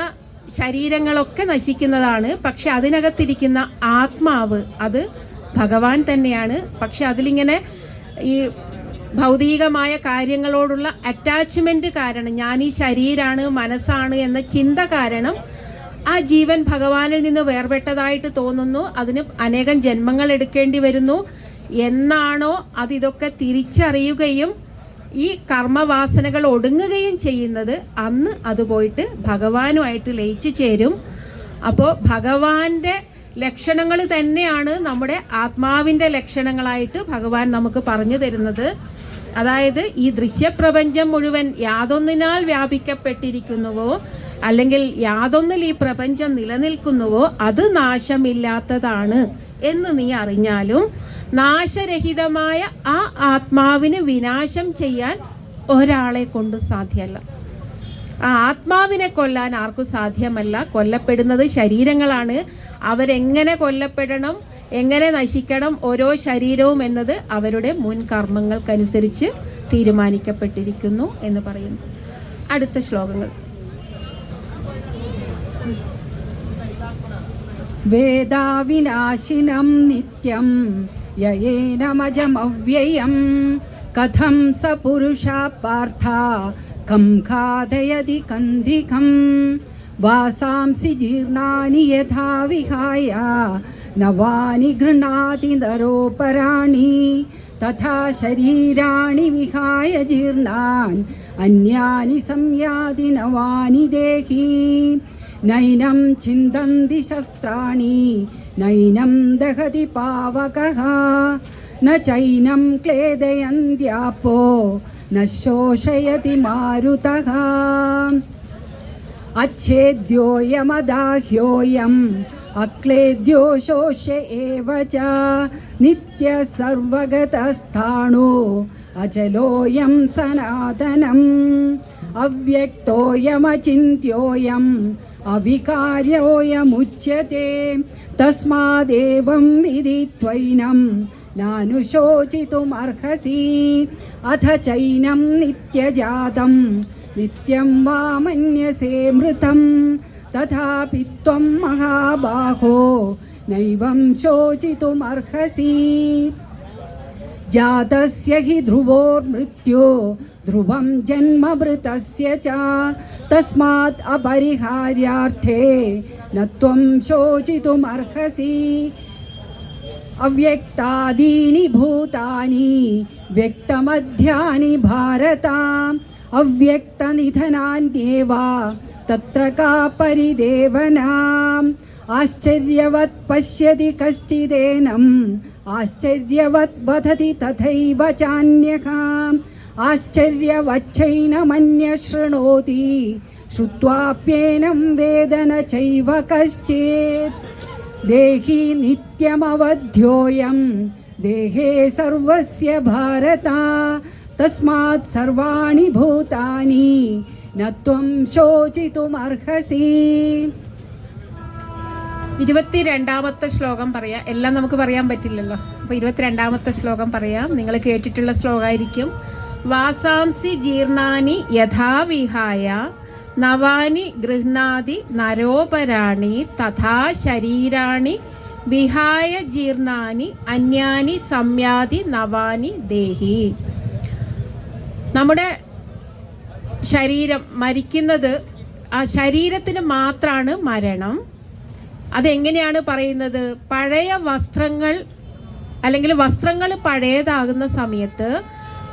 ശരീരങ്ങളൊക്കെ നശിക്കുന്നതാണ്, പക്ഷെ അതിനകത്തിരിക്കുന്ന ആത്മാവ് അത് ഭഗവാൻ തന്നെയാണ്. പക്ഷെ അതിലിങ്ങനെ ഈ ഭൗതികമായ കാര്യങ്ങളോടുള്ള അറ്റാച്ച്മെൻറ്റ് കാരണം, ഞാൻ ഈ ശരീരമാണ് മനസ്സാണ് എന്ന ചിന്ത കാരണം ആ ജീവൻ ഭഗവാനിൽ നിന്ന് വേർപെട്ടതായിട്ട് തോന്നുന്നു. അതിന് അനേകം ജന്മങ്ങൾ എടുക്കേണ്ടി വരുന്നു. എന്നാണോ അതിതൊക്കെ തിരിച്ചറിയുകയും ഈ കർമ്മവാസനകൾ ഒടുങ്ങുകയും ചെയ്യുന്നത്, അന്ന് അത് പോയിട്ട് ഭഗവാനുമായിട്ട് ലയിച്ചു ചേരും. അപ്പോൾ ഭഗവാന്റെ ലക്ഷണങ്ങൾ തന്നെയാണ് നമ്മുടെ ആത്മാവിൻ്റെ ലക്ഷണങ്ങളായിട്ട് ഭഗവാൻ നമുക്ക് പറഞ്ഞു തരുന്നത്. അതായത് ഈ ദൃശ്യപ്രപഞ്ചം മുഴുവൻ യാതൊന്നിനാൽ വ്യാപിക്കപ്പെട്ടിരിക്കുന്നുവോ, അല്ലെങ്കിൽ യാതൊന്നിൽ ഈ പ്രപഞ്ചം നിലനിൽക്കുന്നുവോ അത് നാശമില്ലാത്തതാണ് എന്ന് നീ അറിഞ്ഞാലും നാശരഹിതമായ ആ ആത്മാവിന് വിനാശം ചെയ്യാൻ ഒരാളെ കൊണ്ട് സാധ്യമല്ല. ആ ആത്മാവിനെ കൊല്ലാൻ ആർക്കും സാധ്യമല്ല. കൊല്ലപ്പെടുന്നത് ശരീരങ്ങളാണ്. അവരെങ്ങനെ കൊല്ലപ്പെടണം, എങ്ങനെ നശിക്കണം ഓരോ ശരീരവും എന്നത് അവരുടെ മുൻ കർമ്മങ്ങൾക്കനുസരിച്ച് തീരുമാനിക്കപ്പെട്ടിരിക്കുന്നു എന്ന് പറയുന്നു. അടുത്ത ശ്ലോകങ്ങൾ. വേദാവിനാശിനം നിത്യം യേനമജമവ്യയം കഥം സ പുരുഷാ പാർത്ഥ കം ഖാദയതി കന്ധികം വാസാംസി ജീർണാനി യഥാ വിഹായ നവാനി ഗൃഹാതി നരോപരാണി തഥാ ശരീരാണി വിഹായ ജീർണാൻ അന്യാനി സംയാതി നവാനി ദേഹി നൈനം ചിന്തന്തി ശസ്ത്രാണി നൈനം ദഹതി പാവകഃ ന ചൈനം ക്ലേദയന്ത്യാപോ ന ശോഷയതി മാരുതഃ അച്ഛേദ്യോയമദാഹ്യോയം അക്ലേദ്യോ ശോഷ്യ ഏവ ച നിത്യ സർവഗതസ്ഥാണോ അചലോയം സനാതനം അവ്യക്തോയമചിന്ത്യോയം അവികാര്യോയമുച്യത്തെ തസ്മാദേവം വിദിത്വൈനം നാനുശോചിതുമർഹസി അഥ ചൈനം നിത്യജാതം നിത്യം വാ മന്യസേ മൃതം തഥാപി ത്വം മഹാബാഹോ നൈവം ശോചിതുമർഹസി ജാതസ്യ ഹി ധ്രുവോർമൃത്യോ ധ്രുവം ജന്മമൃതസ്യ ച തസ്മാത് അപരിഹാര്യാർത്ഥേ ന ത്വം ശോചിതുമർഹസി അവ്യക്താദീനി ഭൂതാനി വ്യക്തമധ്യാനി ഭാരത അവ്യക്തനിധനാന്യേവ തത്ര കാ പരിദേവന ആശ്ചര്യവത് പശ്യതി കശ്ചിദേനം ആശ്ചര്യവത് വദതി തഥൈവ ചാന്യഃ ആശ്ചര്യവച്ചൈനമന്യ ശൃണോതി ശ്രുത്വാപ്യേനം വേദ ന ചൈവ കശ്ചിത് ദേഹി നിത്യമവധ്യോയം देहे सर्वस्य भारत तस्मात् सर्वाणि भूतानि न त्वं शोचितुमर्हसि. 22ാമത്തെ ശ്ലോകം പറയാം. എല്ലാം നമുക്ക് പറയാൻ പറ്റില്ലല്ലോ. അപ്പോൾ 22ാമത്തെ ശ്ലോകം പറയാം. നിങ്ങൾ കേട്ടിട്ടുള്ള ശ്ലോകമായിരിക്കും. വാസാംസി ജീർണാനി യഥാവിഹായ നവാനി ഗൃഹ്ണാതി നരോപരാണി തഥാ ശരീരാണി വിഹായ ജീർണാനി അന്യാനി സംയാതി നവാനി ദേഹി. നമ്മുടെ ശരീരം മരിക്കുന്നത്, ആ ശരീരത്തിന് മാത്രമാണ് മരണം. അതെങ്ങനെയാണ് പറയുന്നത്? പഴയ വസ്ത്രങ്ങൾ അല്ലെങ്കിൽ വസ്ത്രങ്ങൾ പഴയതാകുന്ന സമയത്ത്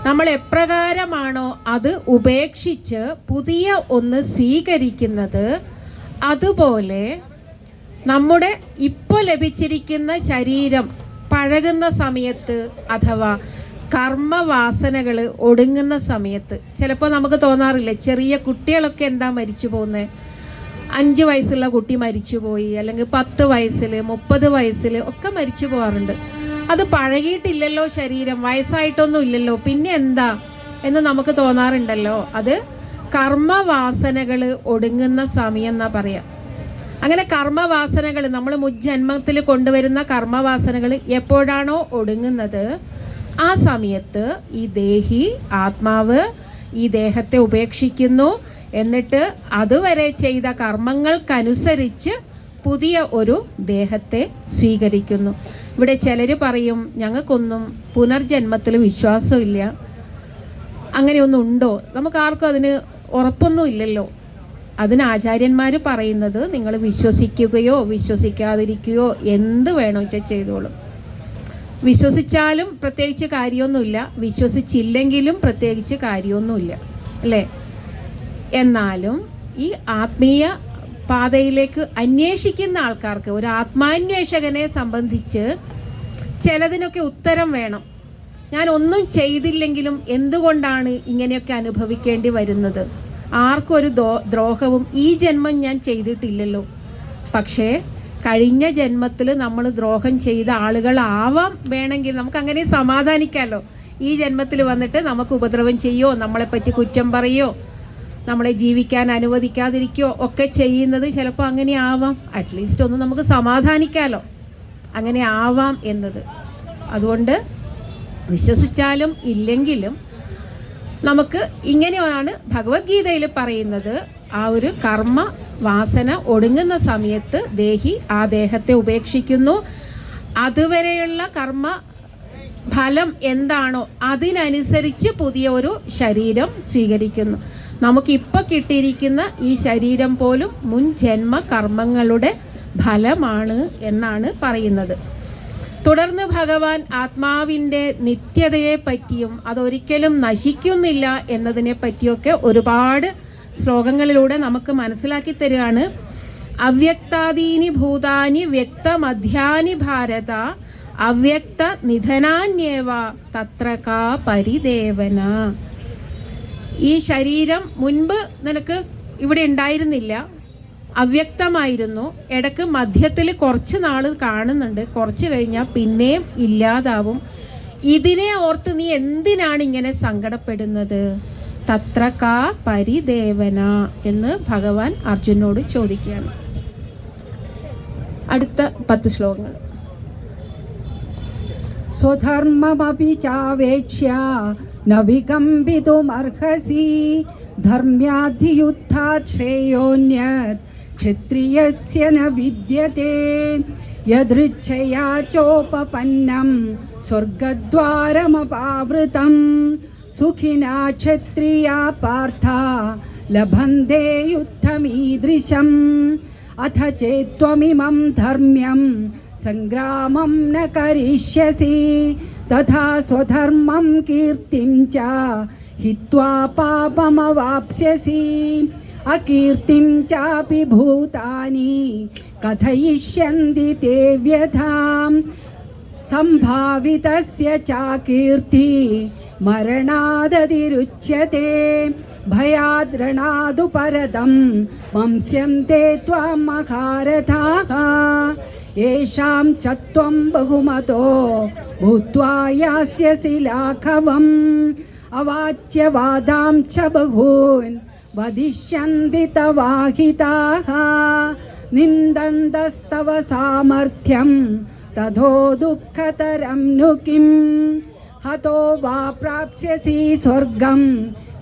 നമ്മൾ എപ്രകാരമാണോ അത് ഉപേക്ഷിച്ച് പുതിയ ഒന്ന് സ്വീകരിക്കുന്നത്, അതുപോലെ നമ്മുടെ ഇപ്പോൾ ലഭിച്ചിരിക്കുന്ന ശരീരം പഴകുന്ന സമയത്ത് അഥവാ കർമ്മവാസനകൾ ഒടുങ്ങുന്ന സമയത്ത്, ചിലപ്പോൾ നമുക്ക് തോന്നാറില്ല, ചെറിയ കുട്ടികളൊക്കെ എന്താ മരിച്ചു പോകുന്നത്? 5 വയസ്സുള്ള കുട്ടി മരിച്ചുപോയി, അല്ലെങ്കിൽ 10 വയസ്സിൽ 30 വയസ്സിൽ ഒക്കെ മരിച്ചു പോകാറുണ്ട്. അത് പഴകിയിട്ടില്ലല്ലോ ശരീരം, വയസ്സായിട്ടൊന്നും ഇല്ലല്ലോ, പിന്നെ എന്താ എന്ന് നമുക്ക് തോന്നാറുണ്ടല്ലോ. അത് കർമ്മവാസനകൾ ഒടുങ്ങുന്ന സമയം എന്നാ പറയാം. അങ്ങനെ കർമ്മവാസനകൾ, നമ്മൾ മുജ്ജന്മത്തിൽ കൊണ്ടുവരുന്ന കർമ്മവാസനകൾ എപ്പോഴാണോ ഒടുങ്ങുന്നത്, ആ സമയത്ത് ഈ ദേഹി ആത്മാവ് ഈ ദേഹത്തെ ഉപേക്ഷിക്കുന്നു. എന്നിട്ട് അതുവരെ ചെയ്ത കർമ്മങ്ങൾക്കനുസരിച്ച് പുതിയ ഒരു ദേഹത്തെ സ്വീകരിക്കുന്നു. ഇവിടെ ചിലർ പറയും, ഞങ്ങൾക്കൊന്നും പുനർജന്മത്തിൽ വിശ്വാസമില്ല. അങ്ങനെയൊന്നും ഉണ്ടോ? നമുക്ക് ആർക്കും അതിന് ഉറപ്പൊന്നും ഇല്ലല്ലോ. അതിന് ആചാര്യന്മാർ പറയുന്നത്, നിങ്ങൾ വിശ്വസിക്കുകയോ വിശ്വസിക്കാതിരിക്കുകയോ എന്ത് വേണോ വെച്ചാൽ ചെയ്തോളും. വിശ്വസിച്ചാലും പ്രത്യേകിച്ച് കാര്യമൊന്നുമില്ല, വിശ്വസിച്ചില്ലെങ്കിലും പ്രത്യേകിച്ച് കാര്യമൊന്നുമില്ല, അല്ലേ? എന്നാലും ഈ ആത്മീയ പാതയിലേക്ക് അന്വേഷിക്കുന്ന ആൾക്കാർക്ക്, ഒരു ആത്മാന്വേഷകനെ സംബന്ധിച്ച് ചിലതിനൊക്കെ ഉത്തരം വേണം. ഞാൻ ഒന്നും ചെയ്തില്ലെങ്കിലും എന്തുകൊണ്ടാണ് ഇങ്ങനെയൊക്കെ അനുഭവിക്കേണ്ടി വരുന്നത്? ആർക്കും ഒരു ദ്രോഹവും ഈ ജന്മം ഞാൻ ചെയ്തിട്ടില്ലല്ലോ. പക്ഷേ കഴിഞ്ഞ ജന്മത്തിൽ നമ്മൾ ദ്രോഹം ചെയ്ത ആളുകളാവാം. വേണമെങ്കിൽ നമുക്ക് അങ്ങനെ സമാധാനിക്കാമല്ലോ. ഈ ജന്മത്തിൽ വന്നിട്ട് നമുക്ക് ഉപദ്രവം ചെയ്യോ, നമ്മളെപ്പറ്റി കുറ്റം പറയോ, നമ്മളെ ജീവിക്കാൻ അനുവദിക്കാതിരിക്കുകയോ ഒക്കെ ചെയ്യുന്നത് ചിലപ്പോൾ അങ്ങനെ ആവാം. അറ്റ്ലീസ്റ്റ് ഒന്ന് നമുക്ക് സമാധാനിക്കാമല്ലോ, അങ്ങനെ ആവാം എന്നത്. അതുകൊണ്ട് വിശ്വസിച്ചാലും ഇല്ലെങ്കിലും നമുക്ക് ഇങ്ങനെയാണ് ഭഗവത്ഗീതയിൽ പറയുന്നത്. ആ ഒരു കർമ്മ വാസന ഒടുങ്ങുന്ന സമയത്ത് ദേഹി ആ ദേഹത്തെ ഉപേക്ഷിക്കുന്നു. അതുവരെയുള്ള കർമ്മ ഫലം എന്താണോ അതിനനുസരിച്ച് പുതിയ ഒരു ശരീരം സ്വീകരിക്കുന്നു. നമുക്കിപ്പോൾ കിട്ടിയിരിക്കുന്ന ഈ ശരീരം പോലും മുൻ ജന്മ കർമ്മങ്ങളുടെ ഫലമാണ് എന്നാണ് പറയുന്നത്. തുടർന്ന് ഭഗവാൻ ആത്മാവിൻ്റെ നിത്യതയെ പറ്റിയും അതൊരിക്കലും നശിക്കുന്നില്ല എന്നതിനെ പറ്റിയൊക്കെ ഒരുപാട് ശ്ലോകങ്ങളിലൂടെ നമുക്ക് മനസ്സിലാക്കി തരികയാണ്. അവ്യക്താദീനി ഭൂതാനി വ്യക്തമധ്യാനി ഭാരത അവ്യക്ത നിധനാന്യേവ തത്ര കാ പരിദേവന. ഈ ശരീരം മുൻപ് നിനക്ക് ഇവിടെ ഉണ്ടായിരുന്നില്ല, അവ്യക്തമായിരുന്നു. ഇടയ്ക്ക് മധ്യത്തിൽ കുറച്ച് നാൾ കാണുന്നുണ്ട്, കുറച്ച് കഴിഞ്ഞാൽ പിന്നെയും ഇല്ലാതാവും. ഇതിനെ ഓർത്ത് നീ എന്തിനാണ് ഇങ്ങനെ സങ്കടപ്പെടുന്നത്? തത്ര കാ പരിദേവന എന്ന് ഭഗവാൻ അർജുനോട് ചോദിക്കുകയാണ്. അടുത്ത 10 ശ്ലോകങ്ങൾ. സ്വധർമ്മമപി ചാവേക്ഷ്യ ന വികമ്പിതുമർഹസി ധർമ്മ്യാധിയുദ്ധാത് ശ്രേയോന്യത് ക്ഷത്രിയസ്യ ന വിദ്യത്തെ യദൃച്ഛയാ ചോപപന്നം സ്വർഗദ്വാരമപാവൃതം സുഖിനാ ക്ഷത്രിയാ പാർത്ഥ ലഭന്തെ യുദ്ധമീദൃശം അഥ ചേത്വമിമം ധർമ്മ്യം സംഗ്രാമം ന കരിഷ്യസി തഥാ സ്വധർമ്മം കീർത്തിം ച ഹിത്വാ പാപമവാപ്സ്യസി അകീർത്തിം ചാപി ഭൂതാനി കഥയിഷ്യന്തി തേ വ്യഥാം സംഭാവിതസ്യ ചാകീർത്തി മരണാദതിരുച്യത്തെ ഭയാദ്രണാദു പരദം വംസ്യം തേ ത്വാം മഹാരഥാഃ येषां च त्वं बहुमतो भूत्वा यास्यसि लाघवम् अवाच्यवादां च बहून् वदिष्यन्ति तवाहिताः निन्दन्तस्तव सामर्थ्यं ततो दुःखतरं नु किम् हतो वा प्राप्स्यसि स्वर्गं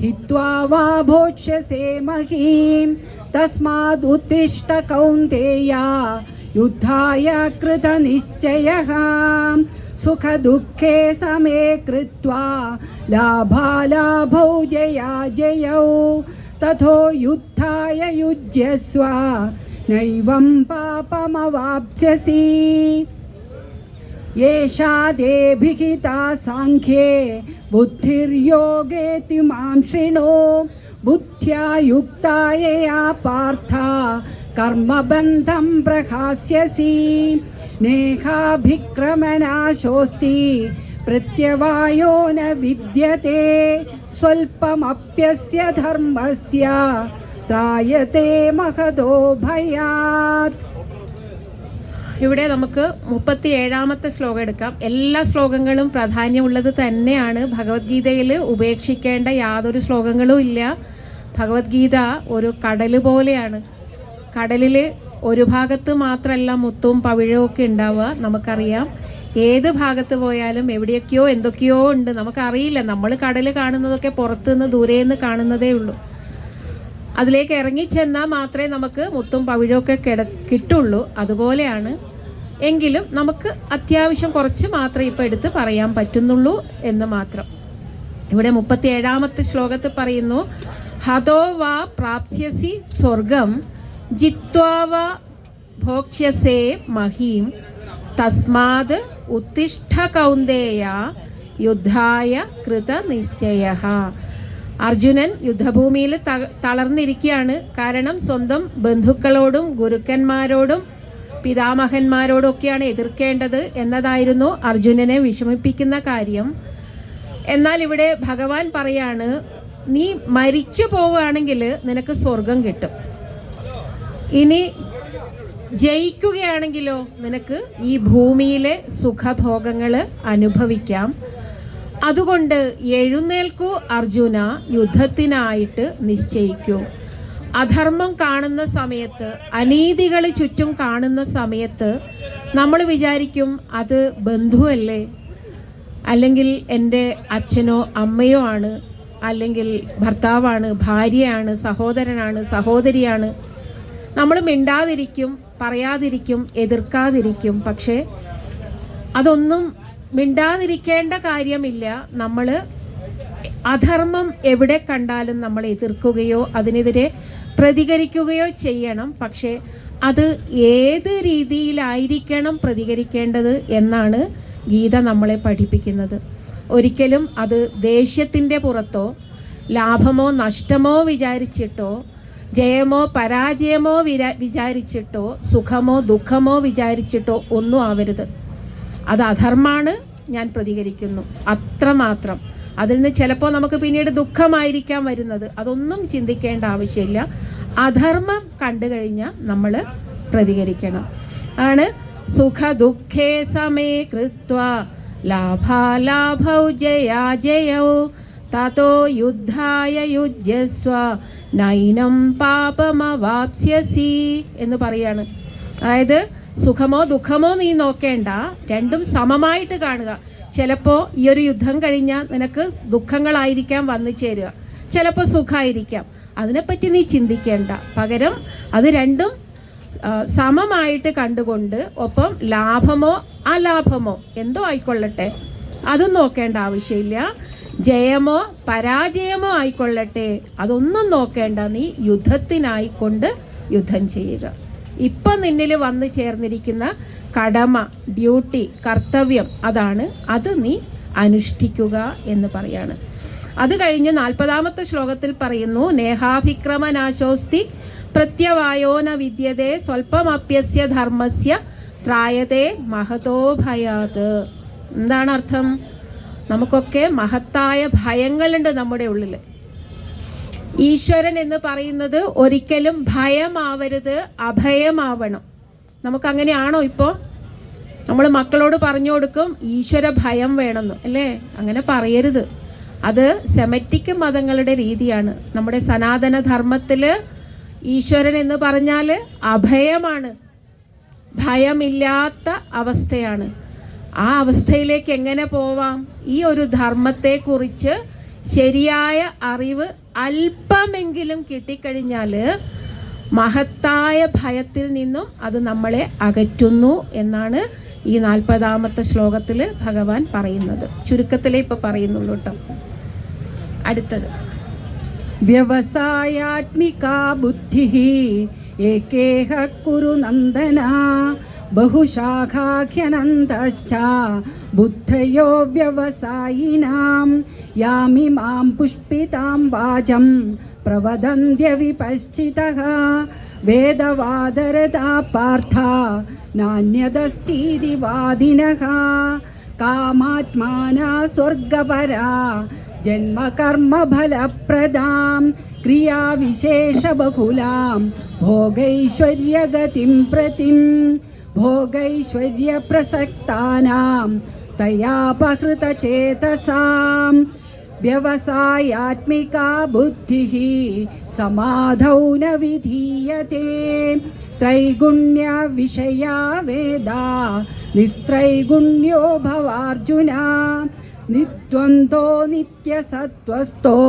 हित्वा वा भोक्ष्यसे महीं तस्माद् उत्तिष्ठ कौन्तेय युद्धाय कृतनिश्चयः सुखदुःखे समे कृत्वा लाभालाभौ जयाजयौ तथो युद्धाय युज्यस्व नैवं पापमवाप्स्यसि येषा ते भिहिता साङ्ख्ये बुद्धिर्योगेति मां शृणु बुद्ध्या युक्ता यया पार्थ कर्मबन्धं प्रहास्यसि नेहाभिक्रमनाशोऽस्ति प्रत्यवायो न विद्यते स्वल्पमप्यस्य धर्मस्य त्रायते महतो भयात्. ഇവിടെ നമുക്ക് 37-ാമത്തെ ശ്ലോകം എടുക്കാം. എല്ലാ ശ്ലോകങ്ങളും പ്രാധാന്യമുള്ളത് തന്നെയാണ്. ഭഗവത്ഗീതയിൽ ഉപേക്ഷിക്കേണ്ട യാതൊരു ശ്ലോകങ്ങളും ഇല്ല. ഭഗവത്ഗീത ഒരു കടൽ പോലെയാണ്. കടലിൽ ഒരു ഭാഗത്ത് മാത്രമല്ല മുത്തും പവിഴവും ഒക്കെ ഉണ്ടാവുക. നമുക്കറിയാം, ഏത് ഭാഗത്ത് പോയാലും എവിടെയൊക്കെയോ എന്തൊക്കെയോ ഉണ്ട്. നമുക്കറിയില്ല. നമ്മൾ കടൽ കാണുന്നതൊക്കെ പുറത്തുനിന്ന് ദൂരേന്ന് കാണുന്നതേ ഉള്ളൂ. അതിലേക്ക് ഇറങ്ങിച്ചെന്നാൽ മാത്രമേ നമുക്ക് മുത്തും പവിഴമൊക്കെ കിട്ടുള്ളൂ. അതുപോലെയാണ്. എങ്കിലും നമുക്ക് അത്യാവശ്യം കുറച്ച് മാത്രമേ ഇപ്പോൾ എടുത്ത് പറയാൻ പറ്റുന്നുള്ളൂ എന്ന് മാത്രം. ഇവിടെ 37-ാമത്തെ ശ്ലോകത്തിൽ പറയുന്നു, ഹതോ വാ പ്രാപ്സ്യസി സ്വർഗം ജിത്വാ വാ ഭോക്ഷ്യസേ മഹീം തസ്മാത് ഉത്തിഷ്ഠ കൗന്ദേയ യുദ്ധായ കൃത നിശ്ചയഃ. അർജുനൻ യുദ്ധഭൂമിയിൽ തളർന്നിരിക്കുകയാണ്. കാരണം സ്വന്തം ബന്ധുക്കളോടും ഗുരുക്കന്മാരോടും പിതാമഹന്മാരോടും ഒക്കെയാണ് എതിർക്കേണ്ടത് എന്നതായിരുന്നു അർജുനനെ വിഷമിപ്പിക്കുന്ന കാര്യം. എന്നാൽ ഇവിടെ ഭഗവാൻ പറയാണ്, നീ മരിച്ചു പോവുകയാണെങ്കിൽ നിനക്ക് സ്വർഗം കിട്ടും. ഇനി ജയിക്കുകയാണെങ്കിലോ നിനക്ക് ഈ ഭൂമിയിലെ സുഖഭോഗങ്ങൾ അനുഭവിക്കാം. അതുകൊണ്ട് എഴുന്നേൽക്കൂ അർജുന, യുദ്ധത്തിനായിട്ട് നിശ്ചയിക്കൂ. അധർമ്മം കാണുന്ന സമയത്ത്, അനീതികൾ ചുറ്റും കാണുന്ന സമയത്ത് നമ്മൾ വിചാരിക്കും അത് ബന്ധുവല്ലേ, അല്ലെങ്കിൽ എൻ്റെ അച്ഛനോ അമ്മയോ ആണ്, അല്ലെങ്കിൽ ഭർത്താവാണ്, ഭാര്യയാണ്, സഹോദരനാണ്, സഹോദരിയാണ്. നമ്മൾ മിണ്ടാതിരിക്കും, പറയാതിരിക്കും, എതിർക്കാതിരിക്കും. പക്ഷേ അതൊന്നും മിണ്ടാതിരിക്കേണ്ട കാര്യമില്ല. നമ്മൾ അധർമ്മം എവിടെ കണ്ടാലും നമ്മൾ എതിർക്കുകയോ അതിനെതിരെ പ്രതികരിക്കുകയോ ചെയ്യണം. പക്ഷേ അത് ഏത് രീതിയിലായിരിക്കണം പ്രതികരിക്കേണ്ടത് എന്നാണ് ഗീത നമ്മളെ പഠിപ്പിക്കുന്നത്. ഒരിക്കലും അത് ദേഷ്യത്തിൻ്റെ പുറത്തോ ലാഭമോ നഷ്ടമോ വിചാരിച്ചിട്ടോ ജയമോ പരാജയമോ വിചാരിച്ചിട്ടോ സുഖമോ ദുഃഖമോ വിചാരിച്ചിട്ടോ ഒന്നും ആവരുത്. അത് അധർമ്മാണ്, ഞാൻ പ്രതികരിക്കുന്നു, അത്രമാത്രം. അതിൽ നിന്ന് ചിലപ്പോൾ നമുക്ക് പിന്നീട് ദുഃഖമായിരിക്കാം വരുന്നത്. അതൊന്നും ചിന്തിക്കേണ്ട ആവശ്യമില്ല. അധർമ്മം കണ്ടു കഴിഞ്ഞാൽ നമ്മൾ പ്രതികരിക്കണം. ആണ് സുഖ ദുഃഖേ സമേ കൃത്വാ ലാഭാലാഭൗ ജയാജയൗ തതോ യുദ്ധായ യുജ്യസ്വ നൈനം പാപമവാപ്സ്യസി എന്ന് പറയാണ്. അതായത് സുഖമോ ദുഃഖമോ നീ നോക്കേണ്ട, രണ്ടും സമമായിട്ട് കാണുക. ചിലപ്പോൾ ഈ ഒരു യുദ്ധം കഴിഞ്ഞാൽ നിനക്ക് ദുഃഖങ്ങളായിരിക്കാം വന്നു ചേരുക, ചിലപ്പോൾ സുഖമായിരിക്കാം. അതിനെപ്പറ്റി നീ ചിന്തിക്കേണ്ട. പകരം അത് രണ്ടും സമമായിട്ട് കണ്ടുകൊണ്ട്, ഒപ്പം ലാഭമോ അലാഭമോ എന്തോ ആയിക്കൊള്ളട്ടെ അതും നോക്കേണ്ട ആവശ്യമില്ല. ജയമോ പരാജയമോ ആയിക്കൊള്ളട്ടെ അതൊന്നും നോക്കേണ്ട. നീ യുദ്ധത്തിനായിക്കൊണ്ട് യുദ്ധം ചെയ്യുക. ഇപ്പം നിന്നിൽ വന്നു ചേർന്നിരിക്കുന്ന കടമ, ഡ്യൂട്ടി, കർത്തവ്യം അതാണ്. അത് നീ അനുഷ്ഠിക്കുക എന്ന് പറയാണ്. അത് കഴിഞ്ഞ് 40-ാമത്തെ ശ്ലോകത്തിൽ പറയുന്നു, നേഹാഭിക്രമനാശോസ്തി പ്രത്യവായോ ന വിദ്യതേ സ്വൽപ്പമപ്യസ്യ ധർമ്മസ്യ ത്രായതേ മഹതോ ഭയാത്. എന്താണ് അർത്ഥം? നമുക്കൊക്കെ മഹത്തായ ഭയങ്ങളുണ്ട് നമ്മുടെ ഉള്ളിൽ. ഈശ്വരൻ എന്ന് പറയുന്നത് ഒരിക്കലും ഭയമാവരുത്, അഭയമാവണം. നമുക്കങ്ങനെയാണോ ഇപ്പോൾ? നമ്മൾ മക്കളോട് പറഞ്ഞു കൊടുക്കും ഈശ്വര ഭയം വേണമെന്ന്, അല്ലേ? അങ്ങനെ പറയരുത്. അത് സെമറ്റിക് മതങ്ങളുടെ രീതിയാണ്. നമ്മുടെ സനാതന ധർമ്മത്തിൽ ഈശ്വരൻ എന്ന് പറഞ്ഞാൽ അഭയമാണ്, ഭയമില്ലാത്ത അവസ്ഥയാണ്. ആ അവസ്ഥയിലേക്ക് എങ്ങനെ പോവാം? ഈ ഒരു ധർമ്മത്തെക്കുറിച്ച് ശരിയായ അറിവ് അല്പമെങ്കിലും കിട്ടിക്കഴിഞ്ഞാൽ മഹത്തായ ഭയത്തിൽ നിന്നും അത് നമ്മളെ അകറ്റുന്നു എന്നാണ് ഈ 40ാമത്തെ ശ്ലോകത്തിൽ ഭഗവാൻ പറയുന്നത്. ചുരുക്കത്തിലേ ഇപ്പോൾ പറയുന്നുള്ളൂ കേട്ടോ. അടുത്തത് വ്യവസായാത്മികാ ബുദ്ധിഃ ഏകേഹ കുരു നന്ദന ബഹുശാഖാഖ്യനന്തശ്ച ബുദ്ധയോ വ്യവസായിനാം യാമിമാം പുഷ്പിതാം വാചം പ്രവദന്ത്യ വിപശ്ചിതഃ വേദവാദരതാ പാർത്ഥ നാന്യദസ്തീതി വാദിനഃ കാമാത്മാനാ സ്വർഗപരാ ജന്മകർമ്മഫലപ്രദാം ക്രിയാവിശേഷബഹുലാം ഭോഗൈശ്വര്യഗതിം പ്രതിം ഭോഗൈശ്വര്യപ്രസക്താനാം തയാപഹൃതചേതസാം വ്യവസായാത്മികാ ബുദ്ധിഃ സമാധൗ ന വിധീയത്തെ ത്രൈഗുണ്യ വിഷയാ വേദാ നിസ്ത്രൈഗുണ്യോ ഭവാർജുന നിദ്വന്ദ്വോ നിത്യസത്വസ്ഥോ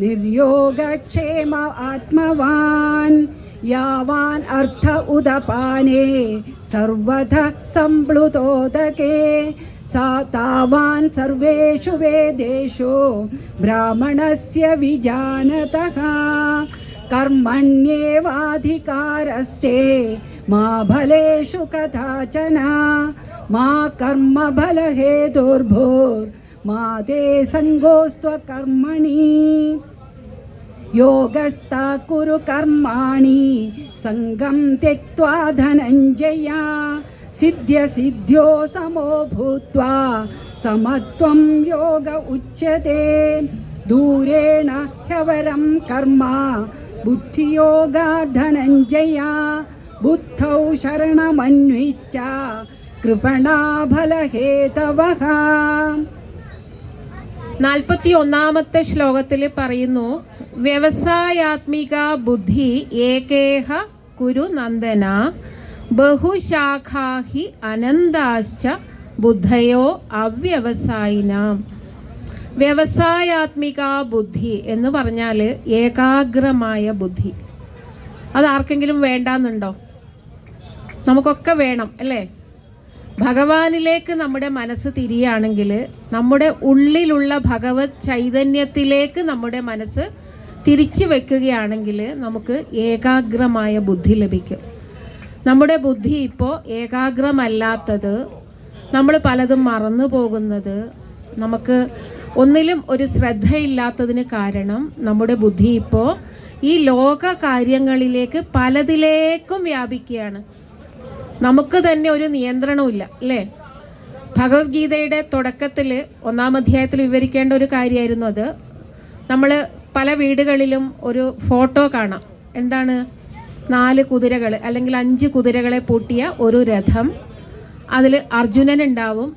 നിർയോഗക്ഷേമ ആത്മവാൻ യാവാൻ അർത്ഥ ഉദപാനേ സർവഥ സംപ്ലുതോദകേ താവാൻ സർവേഷു വേദേഷു ബ്രാഹ്മണസ്യ വിജാനതഃ കർമ്മണ്യേവാധികാരസ്തേ മാ ഫലേഷു കഥാചന മാ കർമ്മഫലഹേതുർഭൂർ മാ തേ സംഗോസ്ത്വ കർമ്മണി യോഗസ്ഥ കുരു കർമാണി സംഗം ത്യക്ത്വാ ധനഞ്ജയ സിദ്ധ്യസിദ്ധ്യോ സമോ ഭൂത്വാ സമത്വം യോഗ ഉച്യത്തെ ദൂരേണ ഹ്യവരം കർമ്മ ബുദ്ധിയോഗാ ധനഞ്ജയ ബുദ്ധൗ ശരണമന്വിശ്ച കൃപണാഫലഹേതവഃ. 41ാമത്തെ ശ്ലോകത്തിൽ പറയുന്നു, വ്യവസായാത്മിക ബുദ്ധി ഏകേഹ കുരു നന്ദന ബഹുശാഖാഹി അനന്താശ്ച ബുദ്ധയോ അവ്യവസായിനാം. വ്യവസായാത്മിക ബുദ്ധി എന്ന് പറഞ്ഞാൽ ഏകാഗ്രമായ ബുദ്ധി. അത് ആർക്കെങ്കിലും വേണ്ടാന്നുണ്ടോ? നമുക്കൊക്കെ വേണം, അല്ലേ? ഭഗവാനിലേക്ക് നമ്മുടെ മനസ്സ് തിരിയുകയാണെങ്കിൽ, നമ്മുടെ ഉള്ളിലുള്ള ഭഗവത് ചൈതന്യത്തിലേക്ക് നമ്മുടെ മനസ്സ് തിരിച്ചു വെക്കുകയാണെങ്കിൽ നമുക്ക് ഏകാഗ്രമായ ബുദ്ധി ലഭിക്കും. നമ്മുടെ ബുദ്ധി ഇപ്പോൾ ഏകാഗ്രമല്ലാത്തത്, നമ്മൾ പലതും മറന്നു പോകുന്നത്, നമുക്ക് ഒന്നിലും ഒരു ശ്രദ്ധയില്ലാത്തതിന് കാരണം നമ്മുടെ ബുദ്ധി ഇപ്പോൾ ഈ ലോക കാര്യങ്ങളിലേക്ക് പലതിലേക്കും വ്യാപിക്കുകയാണ്. നമുക്ക് തന്നെ ഒരു നിയന്ത്രണമില്ല, അല്ലേ? ഭഗവത്ഗീതയുടെ തുടക്കത്തിൽ 1-ാം അധ്യായത്തിൽ വിവരിക്കേണ്ട ഒരു കാര്യമായിരുന്നു അത്. നമ്മൾ പല വീടുകളിലും ഒരു ഫോട്ടോ കാണാം. എന്താണ്? 4 കുതിരകൾ അല്ലെങ്കിൽ 5 കുതിരകളെ പൂട്ടിയ ഒരു രഥം. അതിൽ അർജുനൻ ഉണ്ടാവും,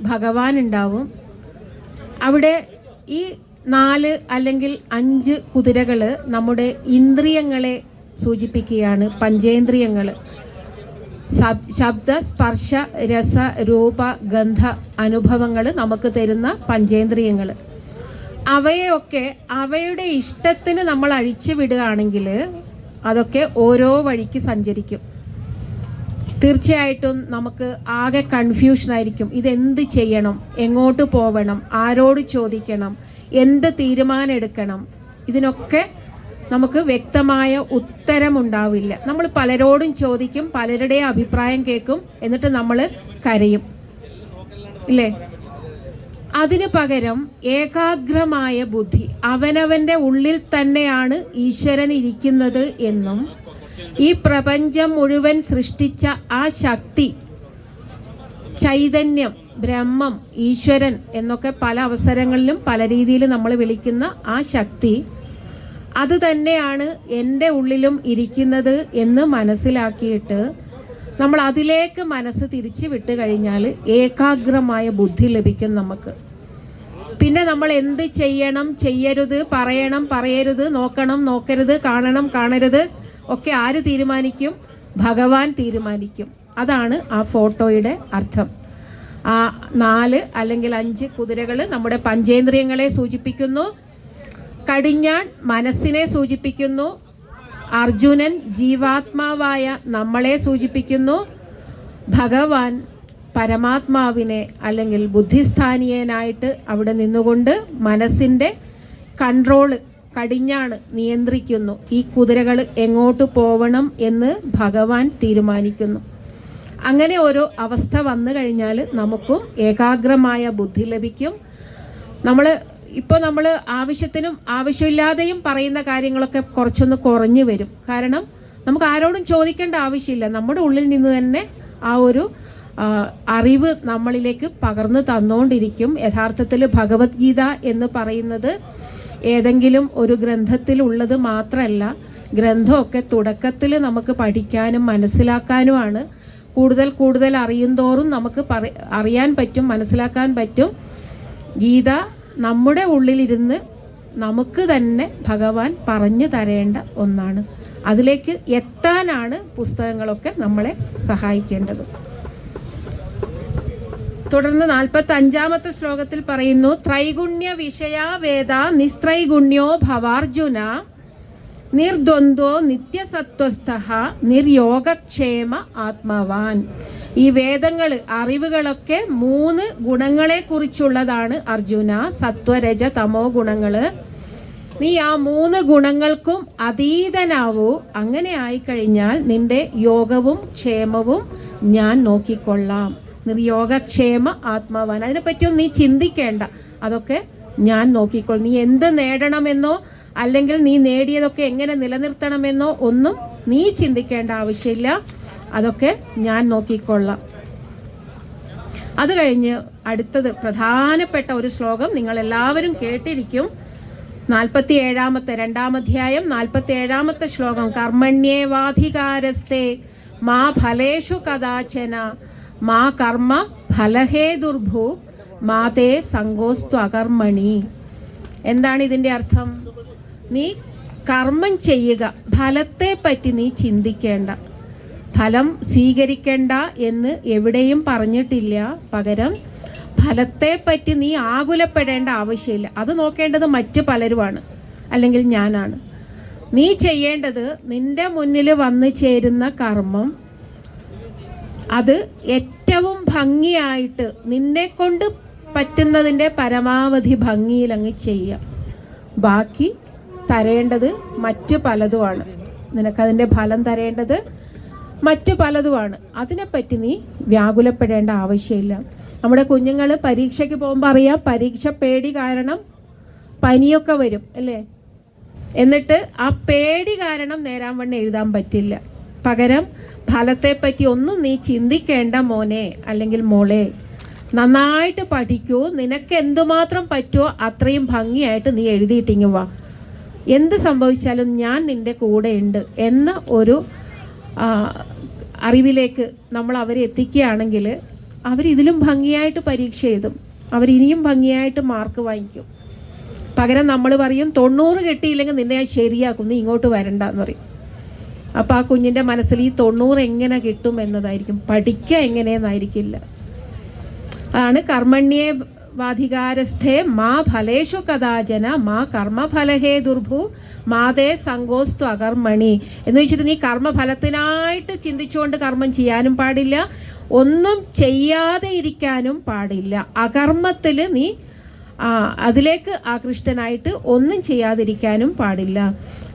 ഭഗവാൻ ഉണ്ടാവും. അവിടെ ഈ 4 അല്ലെങ്കിൽ 5 കുതിരകൾ നമ്മുടെ ഇന്ദ്രിയങ്ങളെ സൂചിപ്പിക്കുകയാണ്. പഞ്ചേന്ദ്രിയങ്ങൾ, ശബ്ദ സ്പർശ രസ രൂപ ഗന്ധ അനുഭവങ്ങൾ നമുക്ക് തരുന്ന പഞ്ചേന്ദ്രിയങ്ങൾ. അവയൊക്കെ അവയുടെ ഇഷ്ടത്തിന് നമ്മൾ അഴിച്ചു വിടുകയാണെങ്കിൽ അതൊക്കെ ഓരോ വഴിക്ക് സഞ്ചരിക്കും. തീർച്ചയായിട്ടും നമുക്ക് ആകെ കൺഫ്യൂഷനായിരിക്കും. ഇതെന്ത് ചെയ്യണം, എങ്ങോട്ട് പോവണം, ആരോട് ചോദിക്കണം, എന്ത് തീരുമാനം എടുക്കണം, ഇതിനൊക്കെ നമുക്ക് വ്യക്തമായ ഉത്തരമുണ്ടാവില്ല. നമ്മൾ പലരോടും ചോദിക്കും, പലരുടെ അഭിപ്രായം കേൾക്കും, എന്നിട്ട് നമ്മൾ കരയും, ഇല്ലേ? അതിന് പകരം ഏകാഗ്രമായ ബുദ്ധി, അവനവൻ്റെ ഉള്ളിൽ തന്നെയാണ് ഈശ്വരൻ ഇരിക്കുന്നത് എന്നും ഈ പ്രപഞ്ചം മുഴുവൻ സൃഷ്ടിച്ച ആ ശക്തി, ചൈതന്യം, ബ്രഹ്മം, ഈശ്വരൻ എന്നൊക്കെ പല അവസരങ്ങളിലും പല രീതിയിൽ നമ്മൾ വിളിക്കുന്ന ആ ശക്തി, അത് തന്നെയാണ് എൻ്റെ ഉള്ളിലും ഇരിക്കുന്നത് എന്ന് മനസ്സിലാക്കിയിട്ട് നമ്മൾ അതിലേക്ക് മനസ്സ് തിരിച്ചു വിട്ട് കഴിഞ്ഞാൽ ഏകാഗ്രമായ ബുദ്ധി ലഭിക്കും നമുക്ക്. പിന്നെ നമ്മൾ എന്ത് ചെയ്യണം, ചെയ്യരുത്, പറയണം, പറയരുത്, നോക്കണം, നോക്കരുത്, കാണണം, കാണരുത് ഒക്കെ ആര് തീരുമാനിക്കും? ഭഗവാൻ തീരുമാനിക്കും. അതാണ് ആ ഫോട്ടോയുടെ അർത്ഥം. ആ 4 അല്ലെങ്കിൽ 5 കുതിരകൾ നമ്മുടെ പഞ്ചേന്ദ്രിയങ്ങളെ സൂചിപ്പിക്കുന്നു. കടിഞ്ഞാൺ മനസ്സിനെ സൂചിപ്പിക്കുന്നു. അർജുനൻ ജീവാത്മാവായ നമ്മളെ സൂചിപ്പിക്കുന്നു. ഭഗവാൻ പരമാത്മാവിനെ അല്ലെങ്കിൽ ബുദ്ധിസ്ഥാനീയനായിട്ട് അവിടെ നിന്നുകൊണ്ട് മനസ്സിൻ്റെ കൺട്രോള് കടിഞ്ഞാണ് നിയന്ത്രിക്കുന്നു. ഈ കുതിരകൾ എങ്ങോട്ട് പോവണം എന്ന് ഭഗവാൻ തീരുമാനിക്കുന്നു. അങ്ങനെ ഒരു അവസ്ഥ വന്നു കഴിഞ്ഞാൽ നമുക്കും ഏകാഗ്രമായ ബുദ്ധി ലഭിക്കും. നമ്മൾ ആവശ്യത്തിനും ആവശ്യമില്ലാതെയും പറയുന്ന കാര്യങ്ങളൊക്കെ കുറച്ചൊന്ന് കുറഞ്ഞു വരും. കാരണം നമുക്ക് ആരോടും ചോദിക്കേണ്ട ആവശ്യമില്ല. നമ്മുടെ ഉള്ളിൽ നിന്ന് തന്നെ ആ ഒരു അറിവ് നമ്മളിലേക്ക് പകർന്നു തന്നുകൊണ്ടിരിക്കും. യഥാർത്ഥത്തിൽ ഭഗവത്ഗീത എന്ന് പറയുന്നത് ഏതെങ്കിലും ഒരു ഗ്രന്ഥത്തിലുള്ളത് മാത്രമല്ല. ഗ്രന്ഥമൊക്കെ തുടക്കത്തിൽ നമുക്ക് പഠിക്കാനും മനസ്സിലാക്കാനുമാണ്. കൂടുതൽ കൂടുതൽ അറിയുന്തോറും നമുക്ക് അറിയാൻ പറ്റും, മനസ്സിലാക്കാൻ പറ്റും. ഗീത നമ്മുടെ ഉള്ളിലിരുന്ന് നമുക്ക് തന്നെ ഭഗവാൻ പറഞ്ഞു തരേണ്ട ഒന്നാണ്. അതിലേക്ക് എത്താനാണ് പുസ്തകങ്ങളൊക്കെ നമ്മളെ സഹായിക്കേണ്ടത്. തുടർന്ന് 45-ാമത്തെ ശ്ലോകത്തിൽ പറയുന്നു, ത്രൈഗുണ്യ വിഷയ വേദ നിസ്ത്രൈഗുണ്യോ ഭവാർജുന നിർദ്വന്ദ്വോ നിത്യസത്വസ്ഥഃ നിർയോഗക്ഷേമ ആത്മവാൻ. ഈ വേദങ്ങൾ, അറിവുകളൊക്കെ 3 ഗുണങ്ങളെ കുറിച്ചുള്ളതാണ് അർജുന. സത്വരജ തമോ ഗുണങ്ങൾ. നീ ആ 3 ഗുണങ്ങൾക്കും അതീതനാവൂ. അങ്ങനെ ആയിക്കഴിഞ്ഞാൽ നിന്റെ യോഗവും ക്ഷേമവും ഞാൻ നോക്കിക്കൊള്ളാം. നിർയോഗക്ഷേമ ആത്മാവാൻ. അതിനെപ്പറ്റിയൊന്നും നീ ചിന്തിക്കേണ്ട, അതൊക്കെ ഞാൻ നോക്കിക്കൊള്ളാം. നീ എന്ത് നേടണമെന്നോ അല്ലെങ്കിൽ നീ നേടിയതൊക്കെ എങ്ങനെ നിലനിർത്തണമെന്നോ ഒന്നും നീ ചിന്തിക്കേണ്ട ആവശ്യമില്ല. അതൊക്കെ ഞാൻ നോക്കിക്കൊള്ളാം. അത് കഴിഞ്ഞ് അടുത്തത് പ്രധാനപ്പെട്ട ഒരു ശ്ലോകം നിങ്ങളെല്ലാവരും കേട്ടിരിക്കും. 47-ാമത്തെ 2-ാം അധ്യായം 47-ാമത്തെ ശ്ലോകം. കർമ്മണ്യേവാധികാരസ്തേ മാ ഫലേഷു കദാചന മാ കർമ്മ ഫലഹേതുർഭൂ മാതേ സംഗോസ്തു അകർമ്മണി. എന്താണ് ഇതിൻ്റെ അർത്ഥം? നീ കർമ്മം ചെയ്യുക, ഫലത്തെ പറ്റി നീ ചിന്തിക്കേണ്ട. ഫലം സ്വീകരിക്കേണ്ട എന്ന് എവിടെയും പറഞ്ഞിട്ടില്ല. പകരം ഫലത്തെ പറ്റി നീ ആകുലപ്പെടേണ്ട ആവശ്യമില്ല. അത് നോക്കേണ്ടത് മറ്റു പലരുമാണ്, അല്ലെങ്കിൽ ഞാനാണ്. നീ ചെയ്യേണ്ടത് നിന്റെ മുന്നിൽ വന്നു ചേരുന്ന കർമ്മം അത് ഏറ്റവും ഭംഗിയായിട്ട് നിന്നെ കൊണ്ട് പറ്റുന്നതിൻ്റെ പരമാവധി ഭംഗിയിൽ അങ്ങ് ചെയ്യുക. ബാക്കി തരേണ്ടത് മറ്റു പലതുമാണ്. നിനക്കതിൻ്റെ ഫലം തരേണ്ടത് മറ്റു പലതുമാണ്. അതിനെപ്പറ്റി നീ വ്യാകുലപ്പെടേണ്ട ആവശ്യമില്ല. നമ്മുടെ കുഞ്ഞുങ്ങൾ പരീക്ഷയ്ക്ക് പോകുമ്പോൾ അറിയാം, പരീക്ഷ പേടി കാരണം പനിയൊക്കെ വരും അല്ലേ? എന്നിട്ട് ആ പേടി കാരണം നേരാൻ വണ്ണം എഴുതാൻ പറ്റില്ല. പകരം ഫലത്തെപ്പറ്റി ഒന്നും നീ ചിന്തിക്കേണ്ട മോനെ അല്ലെങ്കിൽ മോളെ. നന്നായിട്ട് പഠിക്കൂ. നിനക്ക് എന്തുമാത്രം പറ്റുമോ അത്രയും ഭംഗിയായിട്ട് നീ എഴുതിയിട്ടിങ്ങ് വാ. എന്ത് സംഭവിച്ചാലും ഞാൻ നിൻ്റെ കൂടെയുണ്ട് എന്ന ഒരു അറിവിലേക്ക് നമ്മൾ അവരെ എത്തിക്കുകയാണെങ്കിൽ അവരിതിലും ഭംഗിയായിട്ട് പരീക്ഷ എഴുതും. അവരിനിയും ഭംഗിയായിട്ട് മാർക്ക് വാങ്ങിക്കും. പകരം നമ്മൾ പറയും 90 കിട്ടിയില്ലെങ്കിൽ നിന്നെ ഞാൻ ശരിയാക്കും, നീ ഇങ്ങോട്ട് വരണ്ട എന്ന് പറയും. അപ്പോൾ ആ കുഞ്ഞിൻ്റെ മനസ്സിൽ ഈ 90 എങ്ങനെ കിട്ടും എന്നതായിരിക്കും, പഠിക്കുക എങ്ങനെയെന്നായിരിക്കില്ല. അതാണ് കർമ്മണ്യേ വാധികാരസ്ഥേ മാ ഫലേഷു കഥാചന മാ കർമ്മഫലഹേ ദുർഭു മാതേ സംഗോസ്തു അകർമ്മണി എന്ന് വെച്ചിട്ട് നീ കർമ്മഫലത്തിനായിട്ട് ചിന്തിച്ചുകൊണ്ട് കർമ്മം ചെയ്യാനും പാടില്ല, ഒന്നും ചെയ്യാതെ ഇരിക്കാനും പാടില്ല. അകർമ്മത്തിൽ നീ അതിലേക്ക് ആകൃഷ്ടനായിട്ട് ഒന്നും ചെയ്യാതിരിക്കാനും പാടില്ല.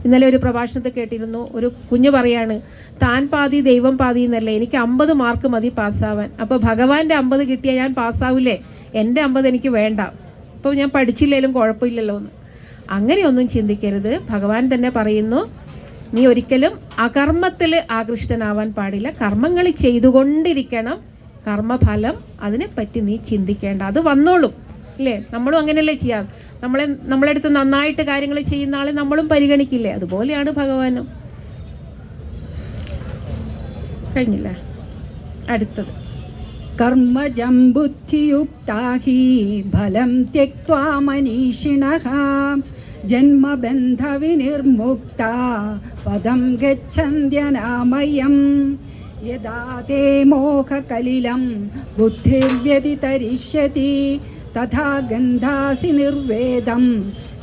ഇന്നലെ ഒരു പ്രഭാഷണത്തിൽ കേട്ടിരുന്നു, ഒരു കുഞ്ഞ് പറയാണ്, താൻ പാതി ദൈവം പാതി എന്നല്ലേ, എനിക്ക് 50 മാർക്ക് മതി പാസ്സാവാൻ. അപ്പോൾ ഭഗവാന്റെ 50 കിട്ടിയാൽ ഞാൻ പാസ്സാവില്ലേ? എൻ്റെ 50 എനിക്ക് വേണ്ട, അപ്പോൾ ഞാൻ പഠിച്ചില്ലെങ്കിലും കുഴപ്പമില്ലല്ലോ എന്ന്. അങ്ങനെയൊന്നും ചിന്തിക്കരുത്. ഭഗവാൻ തന്നെ പറയുന്നു, നീ ഒരിക്കലും അകർമ്മത്തിൽ ആകൃഷ്ടനാവാൻ പാടില്ല, കർമ്മങ്ങൾ ചെയ്തുകൊണ്ടിരിക്കണം. കർമ്മഫലം അതിനെപ്പറ്റി നീ ചിന്തിക്കേണ്ട, അത് വന്നോളും അല്ലേ? നമ്മളും അങ്ങനെയല്ലേ ചെയ്യാം. നമ്മളെടുത്ത് നന്നായിട്ട് കാര്യങ്ങൾ ചെയ്യുന്ന ആളെ നമ്മളും പരിഗണിക്കില്ലേ? അതുപോലെയാണ് ഭഗവാനും. കഴിഞ്ഞില്ലേ? അടുത്തത് कर्मजं बुद्धियुक्ता हि फलं त्यक्त्वा मनीषिणः जन्मबन्धविनिर्मुक्ता पदं गच्छन्त्यनामयम् यदा ते मोहकलिलं बुद्धिर्व्यतितरिष्यति तथा गन्धासि निर्वेदं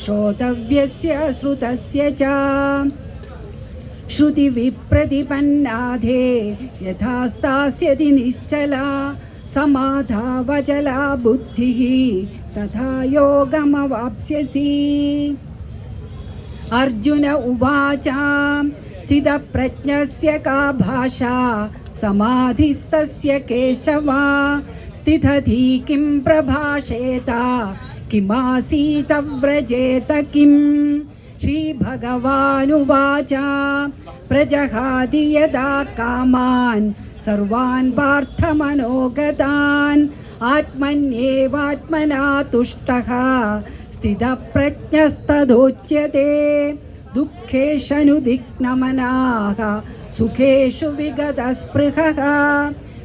श्रोतव्यस्य श्रुतस्य च श्रुतिविप्रतिपन्नाधे यथा स्थास्यति निश्चला समाधावचला बुद्धिः तथा योगमवाप्स्यसि। अर्जुन उवाच स्थितप्रज्ञस्य का भाषा समाधिस्तस्य केशवा स्थितधि किं प्रभाषेत किमासीत व्रजेत किम्। श्रीभगवानुवाच प्रजहाति यदा कामान् सर्वान् पार्थमनोगतान् आत्मन्येवात्मना तुष्टः स्थितप्रज्ञस्तदोच्यते। दुःखेषनुदिग्नमनाः सुखेषु विगतस्पृहः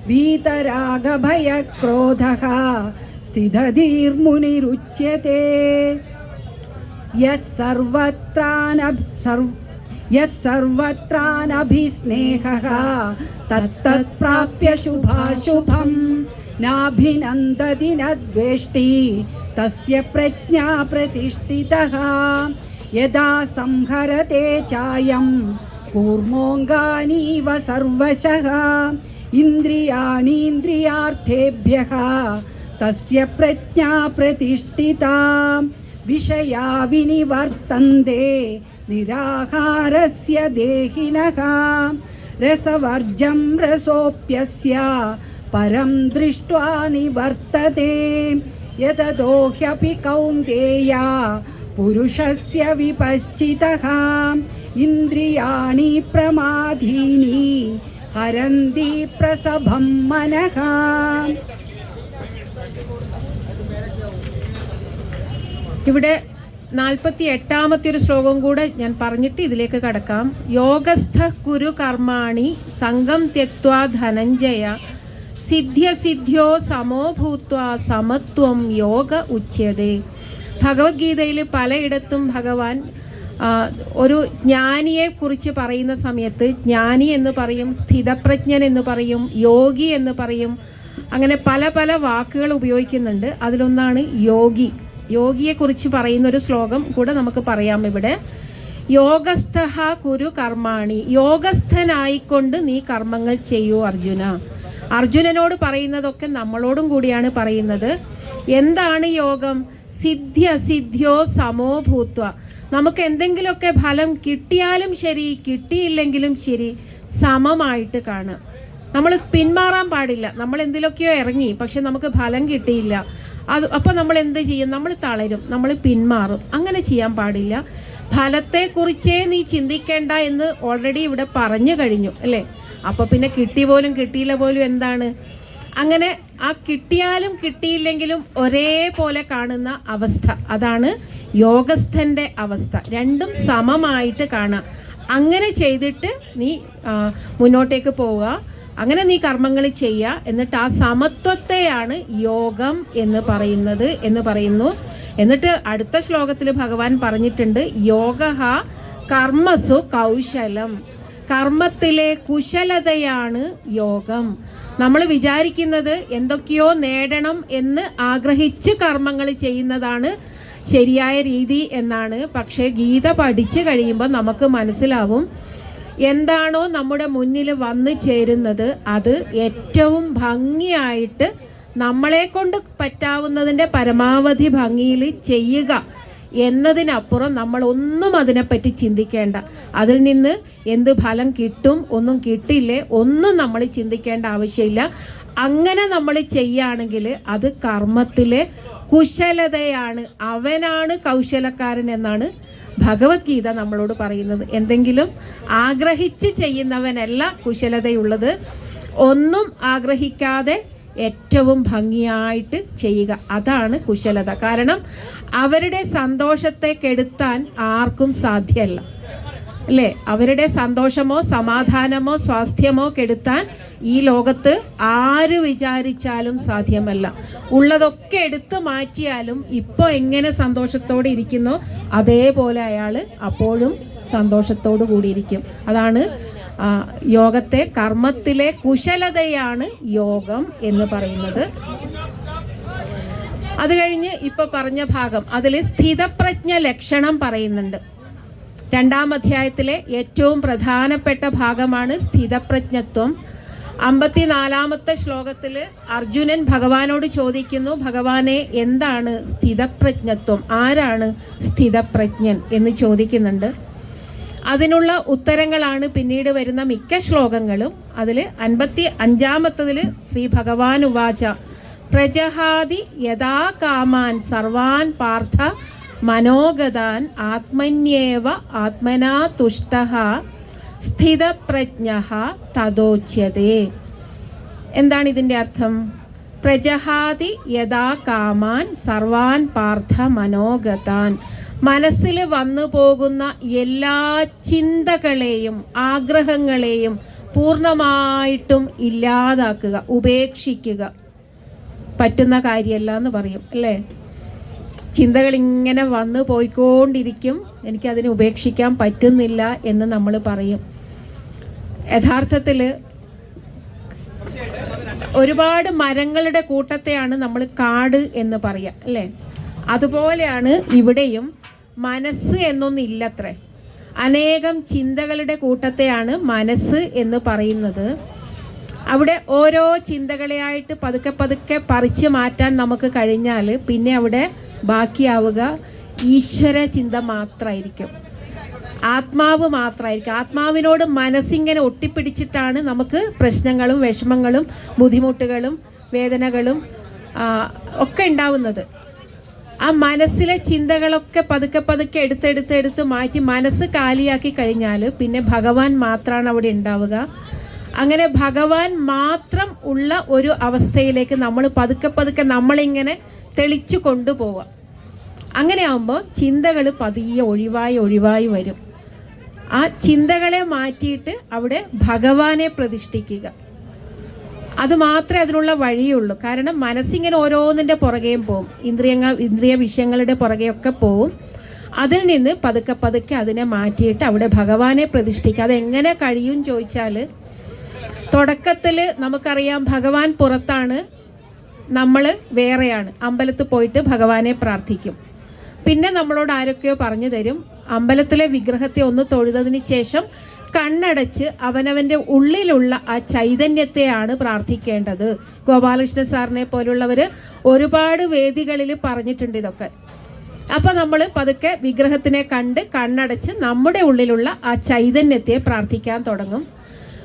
वीतरागभयक्रोधः स्थितधीर्मुनिरुच्यते। यत्सर्वत्रानभिस्नेहः तत्तत्प्राप्य शुभाशुभं नाभिनन्दति न द्वेष्टि तस्य प्रज्ञा प्रतिष्ठितः। यदा संहरते चायं कूर्मोऽङ्गानीव सर्वशः इन्द्रियाणीन्द्रियार्थेभ्यः तस्य प्रज्ञा प्रतिष्ठिता। विषया विनिवर्तन्ते निराहारस्य देहिनः रसवर्जं रसोऽप्यस्य परं दृष्ट्वा निवर्तते। यततो ह्यपि कौन्तेय पुरुषस्य विपश्चितः इन्द्रियाणि प्रमादीनि हरन्ति प्रसभं मनः। ഇവിടെ 48ാമത്തെ ഒരു ശ്ലോകം കൂടെ ഞാൻ പറഞ്ഞിട്ട് ഇതിലേക്ക് കടക്കാം. യോഗസ്ഥ കുരു കർമാണി സംഗം ത്യക്ത്വാ ധനഞ്ജയ സിദ്ധ്യസിദ്ധ്യോ സമോ ഭൂത്വാ സമത്വം യോഗ ഉച്യതേ. ഭഗവത്ഗീതയിൽ പലയിടത്തും ഭഗവാൻ ഒരു ജ്ഞാനിയെ കുറിച്ച് പറയുന്ന സമയത്ത് ജ്ഞാനി എന്ന് പറയും, സ്ഥിതപ്രജ്ഞൻ എന്ന് പറയും, യോഗി എന്ന് പറയും. അങ്ങനെ പല പല വാക്കുകൾ ഉപയോഗിക്കുന്നുണ്ട്. അതിലൊന്നാണ് യോഗി. യോഗിയെക്കുറിച്ച് പറയുന്ന ഒരു ശ്ലോകം കൂടെ നമുക്ക് പറയാം ഇവിടെ. യോഗസ്ഥഃ കുരു കർമാണി, യോഗസ്ഥനായിക്കൊണ്ട് നീ കർമ്മങ്ങൾ ചെയ്യൂ അർജുന. അർജുനനോട് പറയുന്നതൊക്കെ നമ്മളോടും കൂടിയാണ് പറയുന്നത്. എന്താണ് യോഗം? സിദ്ധ്യോ സമോ ഭൂത്വ. നമുക്ക് എന്തെങ്കിലുമൊക്കെ ഫലം കിട്ടിയാലും ശരി കിട്ടിയില്ലെങ്കിലും ശരി സമമായിട്ട് കാണുക. നമ്മൾ പിന്മാറാൻ പാടില്ല. നമ്മൾ എന്തിലൊക്കെയോ ഇറങ്ങി, പക്ഷെ നമുക്ക് ഫലം കിട്ടിയില്ല. അപ്പോൾ നമ്മൾ എന്ത് ചെയ്യും? നമ്മൾ തളരും, നമ്മൾ പിന്മാറും. അങ്ങനെ ചെയ്യാൻ പാടില്ല. ഫലത്തെക്കുറിച്ചേ നീ ചിന്തിക്കേണ്ട എന്ന് ഓൾറെഡി ഇവിടെ പറഞ്ഞു കഴിഞ്ഞു അല്ലേ? അപ്പോൾ പിന്നെ കിട്ടി പോലും കിട്ടിയില്ല പോലും എന്താണ്? അങ്ങനെ ആ കിട്ടിയാലും കിട്ടിയില്ലെങ്കിലും ഒരേപോലെ കാണുന്ന അവസ്ഥ, അതാണ് യോഗസ്ഥൻ്റെ അവസ്ഥ. രണ്ടും സമമായിട്ട് കാണുക. അങ്ങനെ ചെയ്തിട്ട് നീ മുന്നോട്ടേക്ക് പോവുക. അങ്ങനെ നീ കർമ്മങ്ങൾ ചെയ്യുക. എന്നിട്ട് ആ സമത്വത്തെയാണ് യോഗം എന്ന് പറയുന്നു. എന്നിട്ട് അടുത്ത ശ്ലോകത്തിൽ ഭഗവാൻ പറഞ്ഞിട്ടുണ്ട്, യോഗഃ കർമ്മസു കൗശലം. കർമ്മത്തിലെ കുശലതയാണ് യോഗം. നമ്മൾ വിചാരിക്കുന്നത് എന്തൊക്കെയോ നേടണം എന്ന് ആഗ്രഹിച്ച് കർമ്മങ്ങൾ ചെയ്യുന്നതാണ് ശരിയായ രീതി എന്നാണ്. പക്ഷേ ഗീത പഠിച്ചു കഴിയുമ്പോൾ നമുക്ക് മനസ്സിലാവും, എന്താണോ നമ്മുടെ മുന്നിൽ വന്നു ചേരുന്നത് അത് ഏറ്റവും ഭംഗിയായിട്ട് നമ്മളെ കൊണ്ട് പറ്റാവുന്നതിൻ്റെ പരമാവധി ഭംഗിയിൽ ചെയ്യുക എന്നതിനപ്പുറം നമ്മളൊന്നും അതിനെപ്പറ്റി ചിന്തിക്കേണ്ട. അതിൽ നിന്ന് എന്ത് ഫലം കിട്ടും, ഒന്നും കിട്ടില്ലേ, ഒന്നും നമ്മൾ ചിന്തിക്കേണ്ട ആവശ്യമില്ല. അങ്ങനെ നമ്മൾ ചെയ്യുകയാണെങ്കിൽ അത് കർമ്മത്തിലെ കുശലതയാണ്. അവനാണ് കൗശലക്കാരൻ എന്നാണ് ഭഗവത്ഗീത നമ്മളോട് പറയുന്നത്. എന്തെങ്കിലും ആഗ്രഹിച്ച് ചെയ്യുന്നവനല്ല കുശലതയുള്ളത്. ഒന്നും ആഗ്രഹിക്കാതെ ഏറ്റവും ഭംഗിയായിട്ട് ചെയ്യുക, അതാണ് കുശലത. കാരണം അവരുടെ സന്തോഷത്തെ കെടുത്താൻ ആർക്കും സാധ്യമല്ല. അല്ലേ? അവരുടെ സന്തോഷമോ സമാധാനമോ സ്വാസ്ഥ്യമോ കെടുത്താൻ ഈ ലോകത്ത് ആര് വിചാരിച്ചാലും സാധ്യമല്ല. ഉള്ളതൊക്കെ എടുത്തു മാറ്റിയാലും ഇപ്പോൾ എങ്ങനെ സന്തോഷത്തോടെ ഇരിക്കുന്നോ അതേപോലെ അയാൾ അപ്പോഴും സന്തോഷത്തോടു കൂടിയിരിക്കും. അതാണ് യോഗത്തെ, കർമ്മത്തിലെ കുശലതയാണ് യോഗം എന്ന് പറയുന്നത്. അത് കഴിഞ്ഞ് ഇപ്പോൾ പറഞ്ഞ ഭാഗം അതിൽ സ്ഥിതപ്രജ്ഞ ലക്ഷണം പറയുന്നുണ്ട്. 2-ാം അധ്യായത്തിലെ ഏറ്റവും പ്രധാനപ്പെട്ട ഭാഗമാണ് സ്ഥിതപ്രജ്ഞത്വം. 54-ാമത്തെ ശ്ലോകത്തിൽ അർജുനൻ ഭഗവാനോട് ചോദിക്കുന്നു, ഭഗവാനെ എന്താണ് സ്ഥിതപ്രജ്ഞത്വം, ആരാണ് സ്ഥിതപ്രജ്ഞൻ എന്ന് ചോദിക്കുന്നുണ്ട്. അതിനുള്ള ഉത്തരങ്ങളാണ് പിന്നീട് വരുന്ന മിക്ക ശ്ലോകങ്ങളും. അതിൽ 55-ാമത്തതിൽ ശ്രീ ഭഗവാൻ ഉവാച പ്രജഹാതി യഥാ കാമാൻ സർവാൻ പാർത്ഥ മനോഗതാൻ ആത്മന്യേവ ആത്മനാ തുഷ്ടഃ സ്ഥിതപ്രജ്ഞഃ തദോച്യതേ. എന്താണ് ഇതിൻ്റെ അർത്ഥം? പ്രജഹാതി യഥാ കാമാൻ സർവാൻ പാർത്ഥ മനോഗതാൻ, മനസ്സിൽ വന്നു പോകുന്ന എല്ലാ ചിന്തകളെയും ആഗ്രഹങ്ങളെയും പൂർണ്ണമായിട്ടും ഇല്ലാതാക്കുക, ഉപേക്ഷിക്കുക. പറ്റുന്ന കാര്യമല്ല എന്ന് പറയും അല്ലേ? ചിന്തകൾ ഇങ്ങനെ വന്നു പോയിക്കൊണ്ടിരിക്കും, എനിക്കതിനെ ഉപേക്ഷിക്കാൻ പറ്റുന്നില്ല എന്ന് നമ്മൾ പറയും. യഥാർത്ഥത്തിൽ ഒരുപാട് മരങ്ങളുടെ കൂട്ടത്തെയാണ് നമ്മൾ കാട് എന്ന് പറയുക അല്ലേ? അതുപോലെയാണ് ഇവിടെയും മനസ്സ് എന്നൊന്നില്ലത്രേ. അനേകം ചിന്തകളുടെ കൂട്ടത്തെയാണ് മനസ്സ് എന്ന് പറയുന്നത്. അവിടെ ഓരോ ചിന്തകളെയായിട്ട് പതുക്കെ പതുക്കെ പറിച്ചു മാറ്റാൻ നമുക്ക് കഴിഞ്ഞാൽ പിന്നെ അവിടെ ബാക്കിയാവുക ഈശ്വര ചിന്ത മാത്രമായിരിക്കും, ആത്മാവ് മാത്രമായിരിക്കും. ആത്മാവിനോട് മനസ്സിങ്ങനെ ഒട്ടിപ്പിടിച്ചിട്ടാണ് നമുക്ക് പ്രശ്നങ്ങളും വിഷമങ്ങളും ബുദ്ധിമുട്ടുകളും വേദനകളും ഒക്കെ ഉണ്ടാവുന്നത്. ആ മനസ്സിലെ ചിന്തകളൊക്കെ പതുക്കെ പതുക്കെ എടുത്ത് മാറ്റി മനസ്സ് കാലിയാക്കി കഴിഞ്ഞാൽ പിന്നെ ഭഗവാൻ മാത്രമാണ് അവിടെ ഉണ്ടാവുക. അങ്ങനെ ഭഗവാൻ മാത്രം ഉള്ള ഒരു അവസ്ഥയിലേക്ക് നമ്മൾ പതുക്കെ പതുക്കെ നമ്മളിങ്ങനെ തെളിച്ചു കൊണ്ടുപോവുക. അങ്ങനെ ആകുമ്പോൾ ചിന്തകൾ പതിയെ ഒഴിവായി വരും. ആ ചിന്തകളെ മാറ്റിയിട്ട് അവിടെ ഭഗവാനെ പ്രതിഷ്ഠിക്കുക, അത് മാത്രമേ അതിനുള്ള വഴിയുള്ളൂ. കാരണം മനസ്സിങ്ങനെ ഓരോന്നിൻ്റെ പുറകെയും പോവും, ഇന്ദ്രിയ വിഷയങ്ങളുടെ പുറകെയൊക്കെ പോവും. അതിൽ നിന്ന് പതുക്കെ പതുക്കെ അതിനെ മാറ്റിയിട്ട് അവിടെ ഭഗവാനെ പ്രതിഷ്ഠിക്കുക. അതെങ്ങനെ കഴിയും ചോദിച്ചാൽ, തുടക്കത്തിൽ നമുക്കറിയാം ഭഗവാൻ പുറത്താണ്, നമ്മൾ വേറെയാണ്. അമ്പലത്തിൽ പോയിട്ട് ഭഗവാനെ പ്രാർത്ഥിക്കും. പിന്നെ നമ്മളോട് ആരൊക്കെയോ പറഞ്ഞു തരും, അമ്പലത്തിലെ വിഗ്രഹത്തെ ഒന്ന് തൊഴുതതിന് ശേഷം കണ്ണടച്ച് അവനവൻ്റെ ഉള്ളിലുള്ള ആ ചൈതന്യത്തെയാണ് പ്രാർത്ഥിക്കേണ്ടത്. ഗോപാലകൃഷ്ണ സാറിനെ പോലുള്ളവർ ഒരുപാട് വേദികളിൽ പറഞ്ഞിട്ടുണ്ട് ഇതൊക്കെ. അപ്പോൾ നമ്മൾ പതുക്കെ വിഗ്രഹത്തിനെ കണ്ട് കണ്ണടച്ച് നമ്മുടെ ഉള്ളിലുള്ള ആ ചൈതന്യത്തെ പ്രാർത്ഥിക്കാൻ തുടങ്ങും.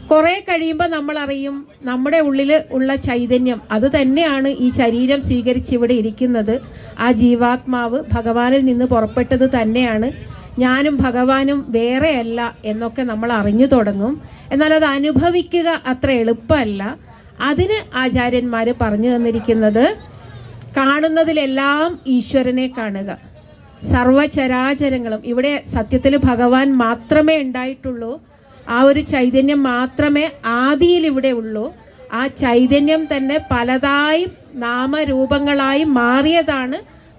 കുറേ കഴിയുമ്പോൾ നമ്മളറിയും നമ്മുടെ ഉള്ളിൽ ഉള്ള ചൈതന്യം അത് തന്നെയാണ് ഈ ശരീരം സ്വീകരിച്ച് ഇവിടെ ഇരിക്കുന്നത്. ആ ജീവാത്മാവ് ഭഗവാനിൽ നിന്ന് പുറപ്പെട്ടത് തന്നെയാണ്, ഞാനും ഭഗവാനും വേറെയല്ല എന്നൊക്കെ നമ്മൾ അറിഞ്ഞു തുടങ്ങും. എന്നാൽ അത് അനുഭവിക്കുക അത്ര എളുപ്പമല്ല. അതിന് ആചാര്യന്മാർ പറഞ്ഞു തന്നിരിക്കുന്നത് കാണുന്നതിലെല്ലാം ഈശ്വരനെ കാണുക. സർവചരാചരങ്ങളും ഇവിടെ സത്യത്തിൽ ഭഗവാൻ മാത്രമേ ഉണ്ടായിട്ടുള്ളൂ. ആ ഒരു ചൈതന്യം മാത്രമേ ആദിയിൽ ഇവിടെ ഉള്ളൂ. ആ ചൈതന്യം തന്നെ പലതായി നാമരൂപങ്ങളായി മാറിയതാണ്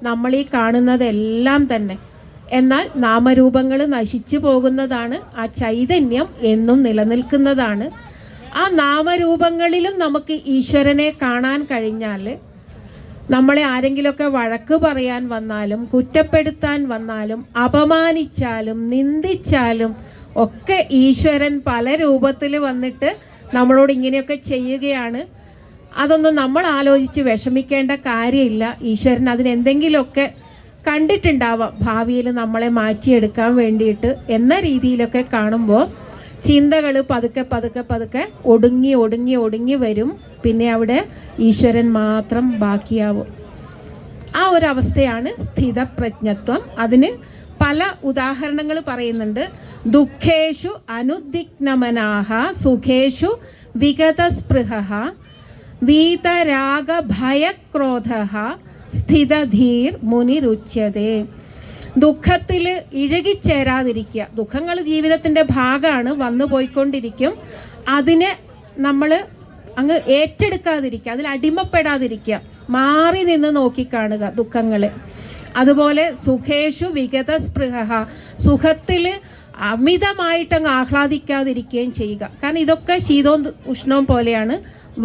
നമ്മൾ ഈ കാണുന്നതെല്ലാം തന്നെ. എന്നാൽ നാമരൂപങ്ങൾ നശിച്ചു പോകുന്നതാണ്, ആ ചൈതന്യം എന്നും നിലനിൽക്കുന്നതാണ്. ആ നാമരൂപങ്ങളിലും നമുക്ക് ഈശ്വരനെ കാണാൻ കഴിഞ്ഞാൽ നമ്മളെ ആരെങ്കിലുമൊക്കെ വഴക്ക് പറയാൻ വന്നാലും കുറ്റപ്പെടുത്താൻ വന്നാലും അപമാനിച്ചാലും നിന്ദിച്ചാലും ഒക്കെ ഈശ്വരൻ പല രൂപത്തിൽ വന്നിട്ട് നമ്മളോട് ഇങ്ങനെയൊക്കെ ചെയ്യുകയാണ്. അതൊന്നും നമ്മൾ ആലോചിച്ച് വിഷമിക്കേണ്ട കാര്യമില്ല. ഈശ്വരൻ അതിനെന്തെങ്കിലുമൊക്കെ കണ്ടിട്ടുണ്ടാവാം, ഭാവിയിൽ നമ്മളെ മാറ്റിയെടുക്കാൻ വേണ്ടിയിട്ട് എന്ന രീതിയിലൊക്കെ കാണുമ്പോൾ ചിന്തകൾ പതുക്കെ പതുക്കെ പതുക്കെ ഒടുങ്ങി വരും. പിന്നെ അവിടെ ഈശ്വരൻ മാത്രം ബാക്കിയാവും. ആ ഒരു അവസ്ഥയാണ് സ്ഥിതപ്രജ്ഞത്വം. അതിന് പല ഉദാഹരണങ്ങൾ പറയുന്നുണ്ട്. ദുഃഖേഷു അനുദ്വിഗ്നമനാഹ സുഖേഷു വിഗതസ്പൃഹഃ വീതരാഗഭയക്രോധഃ സ്ഥിതധീർ മുനിരുച്യതേ. ദുഃഖത്തിൽ ഇഴുകിച്ചേരാതിരിക്കുക. ദുഃഖങ്ങൾ ജീവിതത്തിൻ്റെ ഭാഗമാണ്, വന്നു പോയിക്കൊണ്ടിരിക്കും. അതിനെ നമ്മൾ അങ്ങ് ഏറ്റെടുക്കാതിരിക്കുക, അതിൽ അടിമപ്പെടാതിരിക്കുക, മാറി നിന്ന് നോക്കിക്കാണുക ദുഃഖങ്ങൾ. അതുപോലെ സുഖേഷു വിഗത സ്പൃഹ, സുഖത്തിൽ അമിതമായിട്ടങ്ങ് ആഹ്ലാദിക്കാതിരിക്കുകയും ചെയ്യുക. കാരണം ഇതൊക്കെ ശീതവും ഉഷ്ണവും പോലെയാണ്,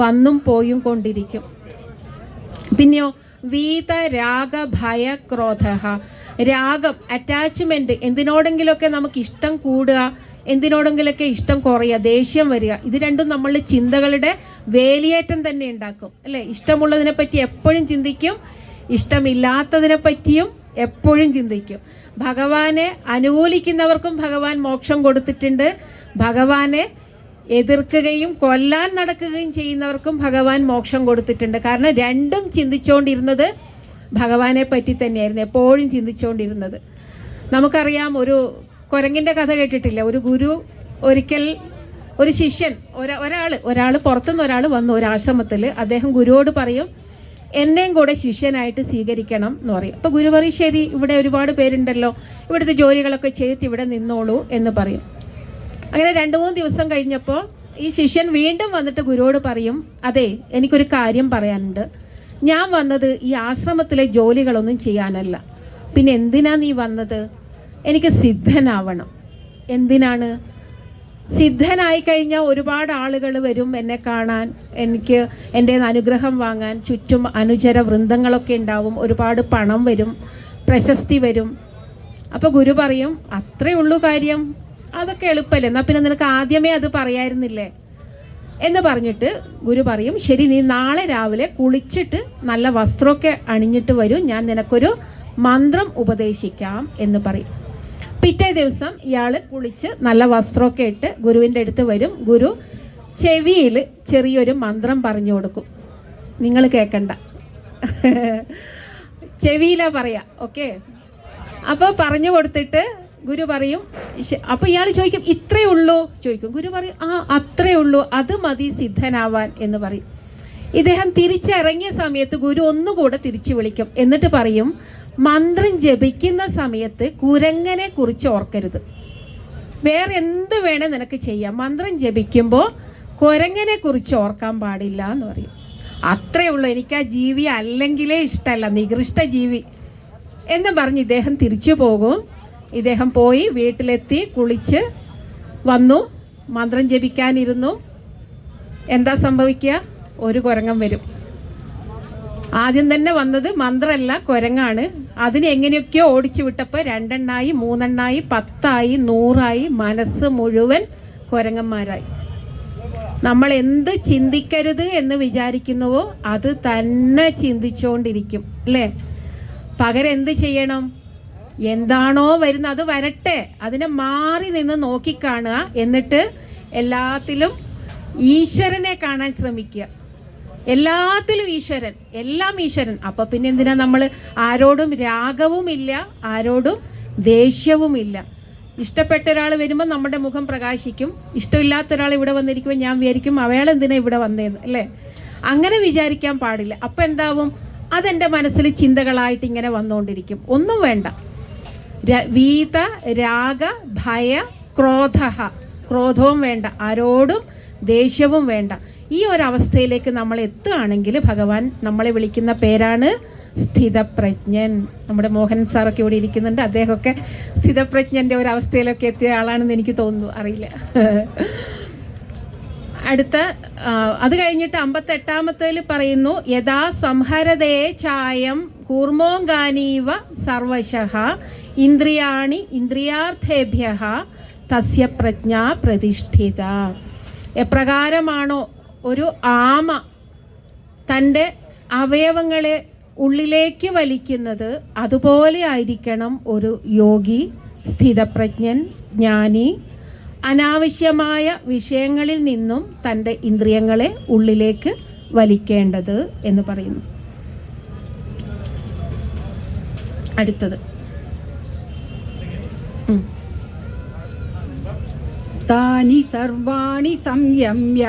വന്നും പോയും കൊണ്ടിരിക്കും. പിന്നെയോ വീത രാഗ ഭയ ക്രോധ, രാഗം അറ്റാച്ച്മെൻറ്റ്, എന്തിനോടെങ്കിലുമൊക്കെ നമുക്ക് ഇഷ്ടം കൂടുക, എന്തിനോടെങ്കിലൊക്കെ ഇഷ്ടം കുറയുക, ദേഷ്യം വരിക, ഇത് രണ്ടും നമ്മളുടെ ചിന്തകളുടെ വേലിയേറ്റം തന്നെ ഉണ്ടാക്കും അല്ലേ. ഇഷ്ടമുള്ളതിനെ പറ്റി എപ്പോഴും ചിന്തിക്കും, ഇഷ്ടമില്ലാത്തതിനെ പറ്റിയും എപ്പോഴും ചിന്തിക്കും. ഭഗവാനെ അനുകൂലിക്കുന്നവർക്കും ഭഗവാൻ മോക്ഷം കൊടുത്തിട്ടുണ്ട്, ഭഗവാനെ എതിർക്കുകയും കൊല്ലാൻ നടക്കുകയും ചെയ്യുന്നവർക്കും ഭഗവാൻ മോക്ഷം കൊടുത്തിട്ടുണ്ട്. കാരണം രണ്ടും ചിന്തിച്ചുകൊണ്ടിരുന്നത് ഭഗവാനെ പറ്റി തന്നെയായിരുന്നു, എപ്പോഴും ചിന്തിച്ചുകൊണ്ടിരുന്നത്. നമുക്കറിയാം, ഒരു കുരങ്ങിൻ്റെ കഥ കേട്ടിട്ടില്ല. ഒരു ഗുരു ഒരിക്കൽ ഒരു ശിഷ്യൻ, ഒരാൾ പുറത്തുനിന്ന് ഒരാൾ വന്നു ഒരു ആശ്രമത്തിൽ. അദ്ദേഹം ഗുരുവോട് പറയും, എന്നെയും കൂടെ ശിഷ്യനായിട്ട് സ്വീകരിക്കണം എന്ന് പറയും. അപ്പോൾ ഗുരു പറയും, ശരി, ഇവിടെ ഒരുപാട് പേരുണ്ടല്ലോ, ഇവിടുത്തെ ജോലികളൊക്കെ ചെയ്തിട്ട് ഇവിടെ നിന്നോളൂ എന്ന് പറയും. അങ്ങനെ 2-3 ദിവസം കഴിഞ്ഞപ്പോൾ ഈ ശിഷ്യൻ വീണ്ടും വന്നിട്ട് ഗുരുവോട് പറയും, അതെ, എനിക്കൊരു കാര്യം പറയാനുണ്ട്. ഞാൻ വന്നത് ഈ ആശ്രമത്തിലെ ജോലികളൊന്നും ചെയ്യാനല്ല. പിന്നെ എന്തിനാ നീ വന്നത്? എനിക്ക് സിദ്ധനാവണം. എന്തിനാണ്? സിദ്ധനായി കഴിഞ്ഞാൽ ഒരുപാട് ആളുകൾ വരും എന്നെ കാണാൻ, എനിക്ക് എൻ്റെ അനുഗ്രഹം വാങ്ങാൻ. ചുറ്റും അനുചര വൃന്ദങ്ങളൊക്കെ ഉണ്ടാവും, ഒരുപാട് പണം വരും, പ്രശസ്തി വരും. അപ്പോൾ ഗുരു പറയും, അത്രേ ഉള്ളൂ കാര്യം, അതൊക്കെ എളുപ്പമല്ലേ, എന്നാൽ പിന്നെ നിനക്ക് ആദ്യമേ അത് പറയായിരുന്നില്ലേ എന്ന് പറഞ്ഞിട്ട് ഗുരു പറയും, ശരി, നീ നാളെ രാവിലെ കുളിച്ചിട്ട് നല്ല വസ്ത്രമൊക്കെ അണിഞ്ഞിട്ട് വരും, ഞാൻ നിനക്കൊരു മന്ത്രം ഉപദേശിക്കാം എന്ന് പറയും. പിറ്റേ ദിവസം ഇയാൾ കുളിച്ച് നല്ല വസ്ത്രമൊക്കെ ഇട്ട് ഗുരുവിൻ്റെ അടുത്ത് വരും. ഗുരു ചെവിയിൽ ചെറിയൊരു മന്ത്രം പറഞ്ഞു കൊടുക്കും. നിങ്ങൾ കേൾക്കണ്ട, ചെവിയിലാ പറയാ, ഓക്കെ. അപ്പോൾ പറഞ്ഞു കൊടുത്തിട്ട് ഗുരു പറയും, അപ്പോൾ ഇയാൾ ചോദിക്കും, ഇത്രേ ഉള്ളൂ ചോദിക്കും. ഗുരു പറയും, ആ അത്രേ ഉള്ളൂ, അത് മതി സിദ്ധനാവാൻ എന്ന് പറയും. ഇദ്ദേഹം തിരിച്ചിറങ്ങിയ സമയത്ത് ഗുരു ഒന്നുകൂടെ തിരിച്ചു വിളിക്കും. എന്നിട്ട് പറയും, മന്ത്രം ജപിക്കുന്ന സമയത്ത് കുരങ്ങനെ കുറിച്ച് ഓർക്കരുത്, വേറെ എന്ത് വേണേ നിനക്ക് ചെയ്യാം, മന്ത്രം ജപിക്കുമ്പോൾ കുരങ്ങനെ കുറിച്ച് ഓർക്കാൻ പാടില്ല എന്ന് പറയും. അത്രേ ഉള്ളൂ, എനിക്ക് ആ ജീവി അല്ലെങ്കിലേ ഇഷ്ടമല്ല, നികൃഷ്ട ജീവി എന്ന് പറഞ്ഞ് ഇദ്ദേഹം തിരിച്ചു പോകും. ഇദ്ദേഹം പോയി വീട്ടിലെത്തി കുളിച്ച് വന്നു, മന്ത്രം ജപിക്കാനിരുന്നു. എന്താ സംഭവിക്കുക? ഒരു കുരങ്ങൻ വരും. ആദ്യം തന്നെ വന്നത് മന്ത്രമല്ല, കുരങ്ങാണ്. അതിനെ എങ്ങനെയൊക്കെയോ ഓടിച്ചു വിട്ടപ്പോൾ 2 എണ്ണായി, 3 എണ്ണായി, 10 ആയി, 100 ആയി, മനസ്സ് മുഴുവൻ കുരങ്ങന്മാരായി. നമ്മൾ എന്ത് ചിന്തിക്കരുത് എന്ന് വിചാരിക്കുന്നുവോ അത് തന്നെ ചിന്തിച്ചുകൊണ്ടിരിക്കും അല്ലേ. പകരം എന്ത് ചെയ്യണം? എന്താണോ വരുന്നത് അത് വരട്ടെ, അതിനെ മാറി നിന്ന് നോക്കിക്കാണുക. എന്നിട്ട് എല്ലാത്തിലും ഈശ്വരനെ കാണാൻ ശ്രമിക്കുക. എല്ലാത്തിലും ഈശ്വരൻ, എല്ലാം ഈശ്വരൻ. അപ്പോൾ പിന്നെ എന്തിനാ നമ്മൾ ആരോടും രാഗവുമില്ല, ആരോടും ദേഷ്യവുമില്ല. ഇഷ്ടപ്പെട്ട ഒരാൾ വരുമ്പോൾ നമ്മുടെ മുഖം പ്രകാശിക്കും, ഇഷ്ടമില്ലാത്ത ഒരാൾ ഇവിടെ വന്നിരിക്കുമ്പോൾ ഞാൻ വിചാരിക്കും അയാൾ എന്തിനാ ഇവിടെ വന്നേന്ന് അല്ലേ. അങ്ങനെ വിചാരിക്കാൻ പാടില്ല. അപ്പം എന്താവും? അതെൻ്റെ മനസ്സിൽ ചിന്തകളായിട്ട് ഇങ്ങനെ വന്നുകൊണ്ടിരിക്കും. ഒന്നും വേണ്ട. വീത രാഗ ഭയ ക്രോധ, ക്രോധവും വേണ്ട, ആരോടും ദേഷ്യവും വേണ്ട. ഈ ഒരവസ്ഥയിലേക്ക് നമ്മൾ എത്തുകയാണെങ്കിൽ ഭഗവാൻ നമ്മളെ വിളിക്കുന്ന പേരാണ് സ്ഥിതപ്രജ്ഞൻ. നമ്മുടെ മോഹൻ സാറൊക്കെ ഇവിടെ ഇരിക്കുന്നുണ്ട്, അദ്ദേഹമൊക്കെ സ്ഥിതപ്രജ്ഞൻ്റെ ഒരവസ്ഥയിലൊക്കെ എത്തിയ ആളാണെന്ന് എനിക്ക് തോന്നുന്നു, അറിയില്ല. അടുത്ത അത് കഴിഞ്ഞിട്ട് 58-ൽ പറയുന്നു, യഥാ സംഹരതേ ചായം കൂർമോങ്കാനീവ സർവശഃ ഇന്ദ്രിയാണി ഇന്ദ്രിയാർത്ഥേഭ്യഃ തസ്യ പ്രജ്ഞാ പ്രതിഷ്ഠിത. എപ്രകാരമാണോ ഒരു ആമ തൻ്റെ അവയവങ്ങളെ ഉള്ളിലേക്ക് വലിക്കുന്നത്, അതുപോലെ ആയിരിക്കണം ഒരു യോഗി, സ്ഥിതപ്രജ്ഞൻ, ജ്ഞാനി. അനാവശ്യമായ വിഷയങ്ങളിൽ നിന്നും തൻ്റെ ഇന്ദ്രിയങ്ങളെ ഉള്ളിലേക്ക് വലിക്കേണ്ടത് എന്ന് പറയുന്നു. അടുത്തത് താനി സർവാണി സംയമ്യ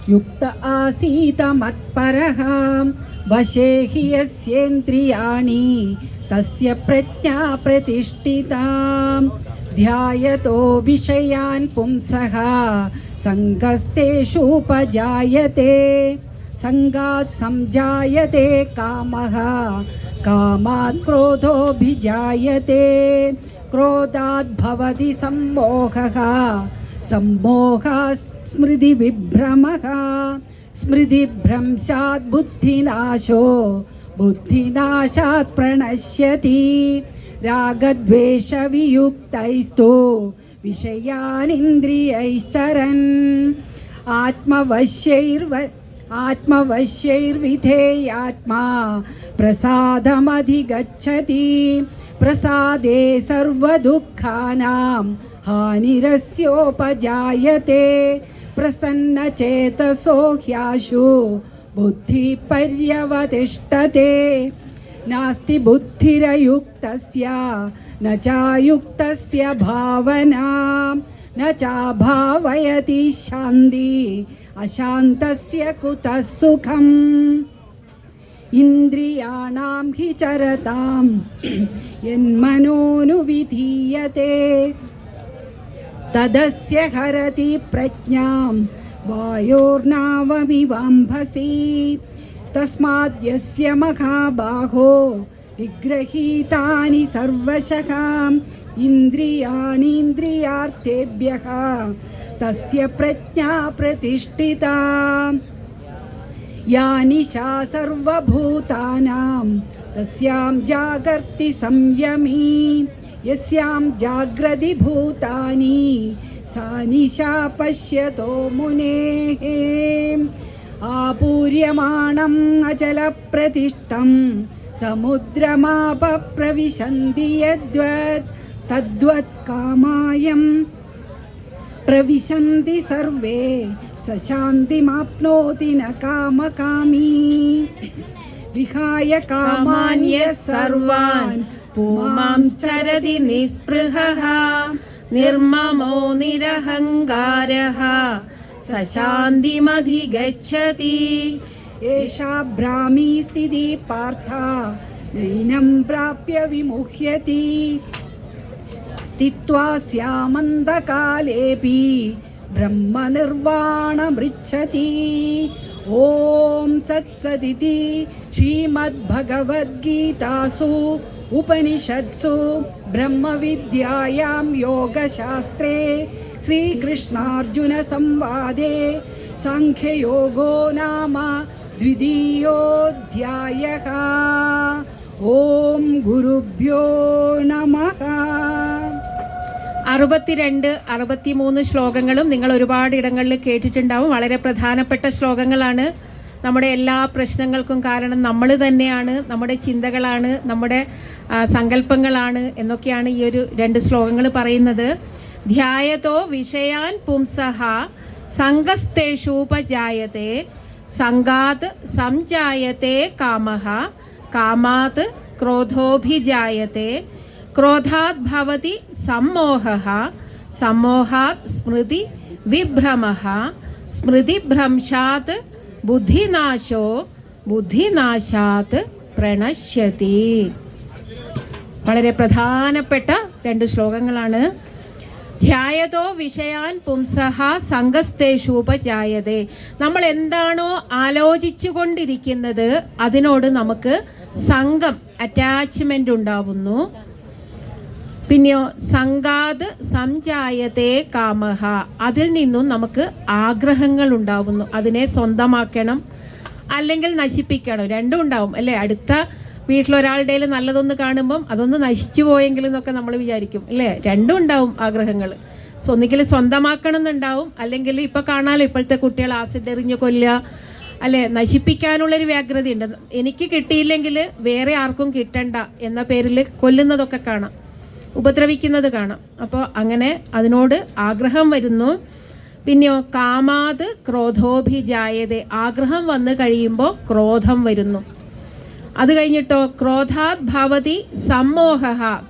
युक्त आसीत मत्परः वशे हि यस्येन्द्रियाणि तस्य प्रज्ञा प्रतिष्ठिता ध्यायतो विषयान् पुंसः सङ्गस्तेषूपजायते सङ्गात् संजायते कामः कामात् क्रोधोऽभिजायते क्रोधात् भवति सम्मोहः सम्मोहात् स्मृतिविभ्रमः स्मृतिभ्रंशात् बुद्धिनाशो बुद्धिनाशात् प्रणश्यति रागद्वेषवियुक्तैस्तु विषयानिन्द्रियैश्चरन् आत्मवश्यैर्विधेयात्मा प्रसादमधिगच्छति प्रसादे सर्वदुःखानां हानिरस्योपजायते प्रसन्नचेतसो ह्याशु बुद्धिपर्यवतिष्ठते नास्ति बुद्धिरयुक्तस्य न चायुक्तस्य भावना न चाभावयति शान्ति अशान्तस्य कुतः सुखम् इन्द्रियाणां हि चरतां यन्मनोनुविधीयते तदस्य हरति प्रज्ञां वायोर्नावमिवाम्भसि तस्माद् यस्य महाबाहो निगृहीतानि सर्वशः इन्द्रियाणीन्द्रियार्थेभ्यः तस्य प्रज्ञा प्रतिष्ठिता या निशा सर्वभूतानां तस्यां जागर्ति संयमी यस्यां जाग्रति भूतानि सा निशा पश्यतो मुनेः आपूर्यमाणम् अचलप्रतिष्ठं समुद्रमापः प्रविशन्ति यद्वत् तद्वत् कामायं प्रविशन्ति सर्वे स शान्तिमाप्नोति न कामकामी विहाय कामान्यः सर्वान् पुमांश्चरति निःस्पृहः निर्ममो निरहङ्कारः स शान्तिमधिगच्छति एषा भ्रामी स्थितिः पार्थ नैनं प्राप्य विमुह्यति स्थित्वा स्यामन्तकालेऽपि ब्रह्मनिर्वाणमृच्छति ॐ तत्सदिति श्रीमद्भगवद्गीतासु उपनिषत्सु ब्रह्मविद्यायां योगशास्त्रे श्रीकृष्णार्जुनसंवादे साङ्ख्ययोगो नाम द्वितीयोऽध्यायः ॐ गुरुभ्यो नमः 62, 63 ശ്ലോകങ്ങളും നിങ്ങൾ ഒരുപാട് ഇടങ്ങളിൽ കേട്ടിട്ടുണ്ടാവും. വളരെ പ്രധാനപ്പെട്ട ശ്ലോകങ്ങളാണ്. നമ്മുടെ എല്ലാ പ്രശ്നങ്ങൾക്കും കാരണം നമ്മൾ തന്നെയാണ്, നമ്മുടെ ചിന്തകളാണ്, നമ്മുടെ സങ്കല്പങ്ങളാണ് എന്നൊക്കെയാണ് ഈ ഒരു 2 ശ്ലോകങ്ങൾ പറയുന്നത്. ധ്യായതോ വിഷയാൻ പുംസഃ സംഗസ്തേഷൂപജായത്തെ സംഗാത് സംജായത്തെ കാമഃ കാമാത് ക്രോധോഭിജായത്തെ ക്രോധാത് ഭവതി സമ്മോഹഃ സമ്മോഹാത് സ്മൃതി വിഭ്രമഃ സ്മൃതിഭ്രംശാത് ബുദ്ധിനാശോ ബുദ്ധിനാശാത് പ്രണശ്യതി. വളരെ പ്രധാനപ്പെട്ട 2 ശ്ലോകങ്ങളാണ്. ധ്യായതോ വിഷയാൻ പുംസഃ സംഗസ്തേഷൂപജായതേ. നമ്മൾ എന്താണോ ആലോചിച്ചു കൊണ്ടിരിക്കുന്നത് അതിനോട് നമുക്ക് സംഘം, അറ്റാച്ച്മെൻ്റ് ഉണ്ടാവുന്നു. പിന്നെയോ സംഗാത് സംജായതേ കാമഃ, അതിൽ നിന്നും നമുക്ക് ആഗ്രഹങ്ങൾ ഉണ്ടാവുന്നു. അതിനെ സ്വന്തമാക്കണം അല്ലെങ്കിൽ നശിപ്പിക്കണം, രണ്ടും ഉണ്ടാവും അല്ലേ. അടുത്ത വീട്ടിലൊരാളുടെ നല്ലതൊന്ന് കാണുമ്പം അതൊന്ന് നശിച്ചു പോയെങ്കിലും എന്നൊക്കെ നമ്മൾ വിചാരിക്കും അല്ലേ. രണ്ടും ഉണ്ടാവും ആഗ്രഹങ്ങൾ. ഒന്നുകിൽ സ്വന്തമാക്കണം എന്നുണ്ടാവും, അല്ലെങ്കിൽ ഇപ്പോൾ കാണാമല്ലോ ഇപ്പോഴത്തെ കുട്ടികൾ ആസിഡ് എറിഞ്ഞ് കൊല്ലുക അല്ലേ, നശിപ്പിക്കാനുള്ളൊരു വ്യഗ്രതയുണ്ട്. എനിക്ക് കിട്ടിയില്ലെങ്കിൽ വേറെ ആർക്കും കിട്ടണ്ട എന്ന പേരിൽ കൊല്ലുന്നതൊക്കെ കാണാം, ഉപദ്രവിക്കുന്നത് കാണാം. അപ്പോൾ അങ്ങനെ അതിനോട് ആഗ്രഹം വരുന്നു. പിന്നെയോ കാമാത് ക്രോധോഭിജായതേ, ആഗ്രഹം വന്നു കഴിയുമ്പോൾ ക്രോധം വരുന്നു. അത് കഴിഞ്ഞിട്ടോ ക്രോധാത് ഭവതി സമ്മോഹ,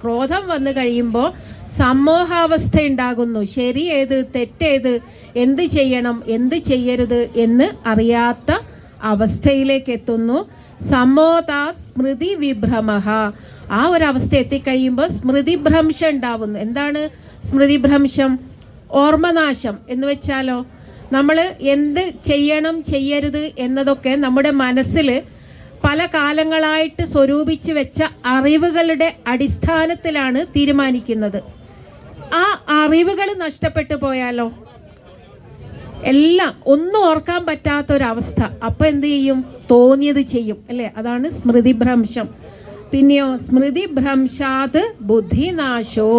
ക്രോധം വന്നു കഴിയുമ്പോൾ സമ്മോഹാവസ്ഥ ഉണ്ടാകുന്നു. ശരി ഏത് തെറ്റേത്, എന്ത് ചെയ്യണം എന്ത് ചെയ്യരുത് എന്ന് അറിയാത്ത അവസ്ഥയിലേക്ക് എത്തുന്നു. സമ്മോതാ സ്മൃതി വിഭ്രമഃ, ആ ഒരവസ്ഥ എത്തിക്കഴിയുമ്പോൾ സ്മൃതിഭ്രംശം ഉണ്ടാവുന്നു. എന്താണ് സ്മൃതിഭ്രംശം? ഓർമ്മനാശം എന്ന് വെച്ചാലോ, നമ്മൾ എന്ത് ചെയ്യണം ചെയ്യരുത് എന്നതൊക്കെ നമ്മുടെ മനസ്സിൽ പല കാലങ്ങളായിട്ട് സ്വരൂപിച്ച് വെച്ച അറിവുകളുടെ അടിസ്ഥാനത്തിലാണ് തീരുമാനിക്കുന്നത്. ആ അറിവുകൾ നഷ്ടപ്പെട്ടു പോയാലോ, എല്ലാം ഒന്നും ഓർക്കാൻ പറ്റാത്തൊരവസ്ഥ. അപ്പം എന്ത് ചെയ്യും? തോന്നിയത് ചെയ്യും അല്ലേ? അതാണ് സ്മൃതിഭ്രംശം. പിന്നെയോ സ്മൃതിഭ്രംശാത് ബുദ്ധിനാശോ,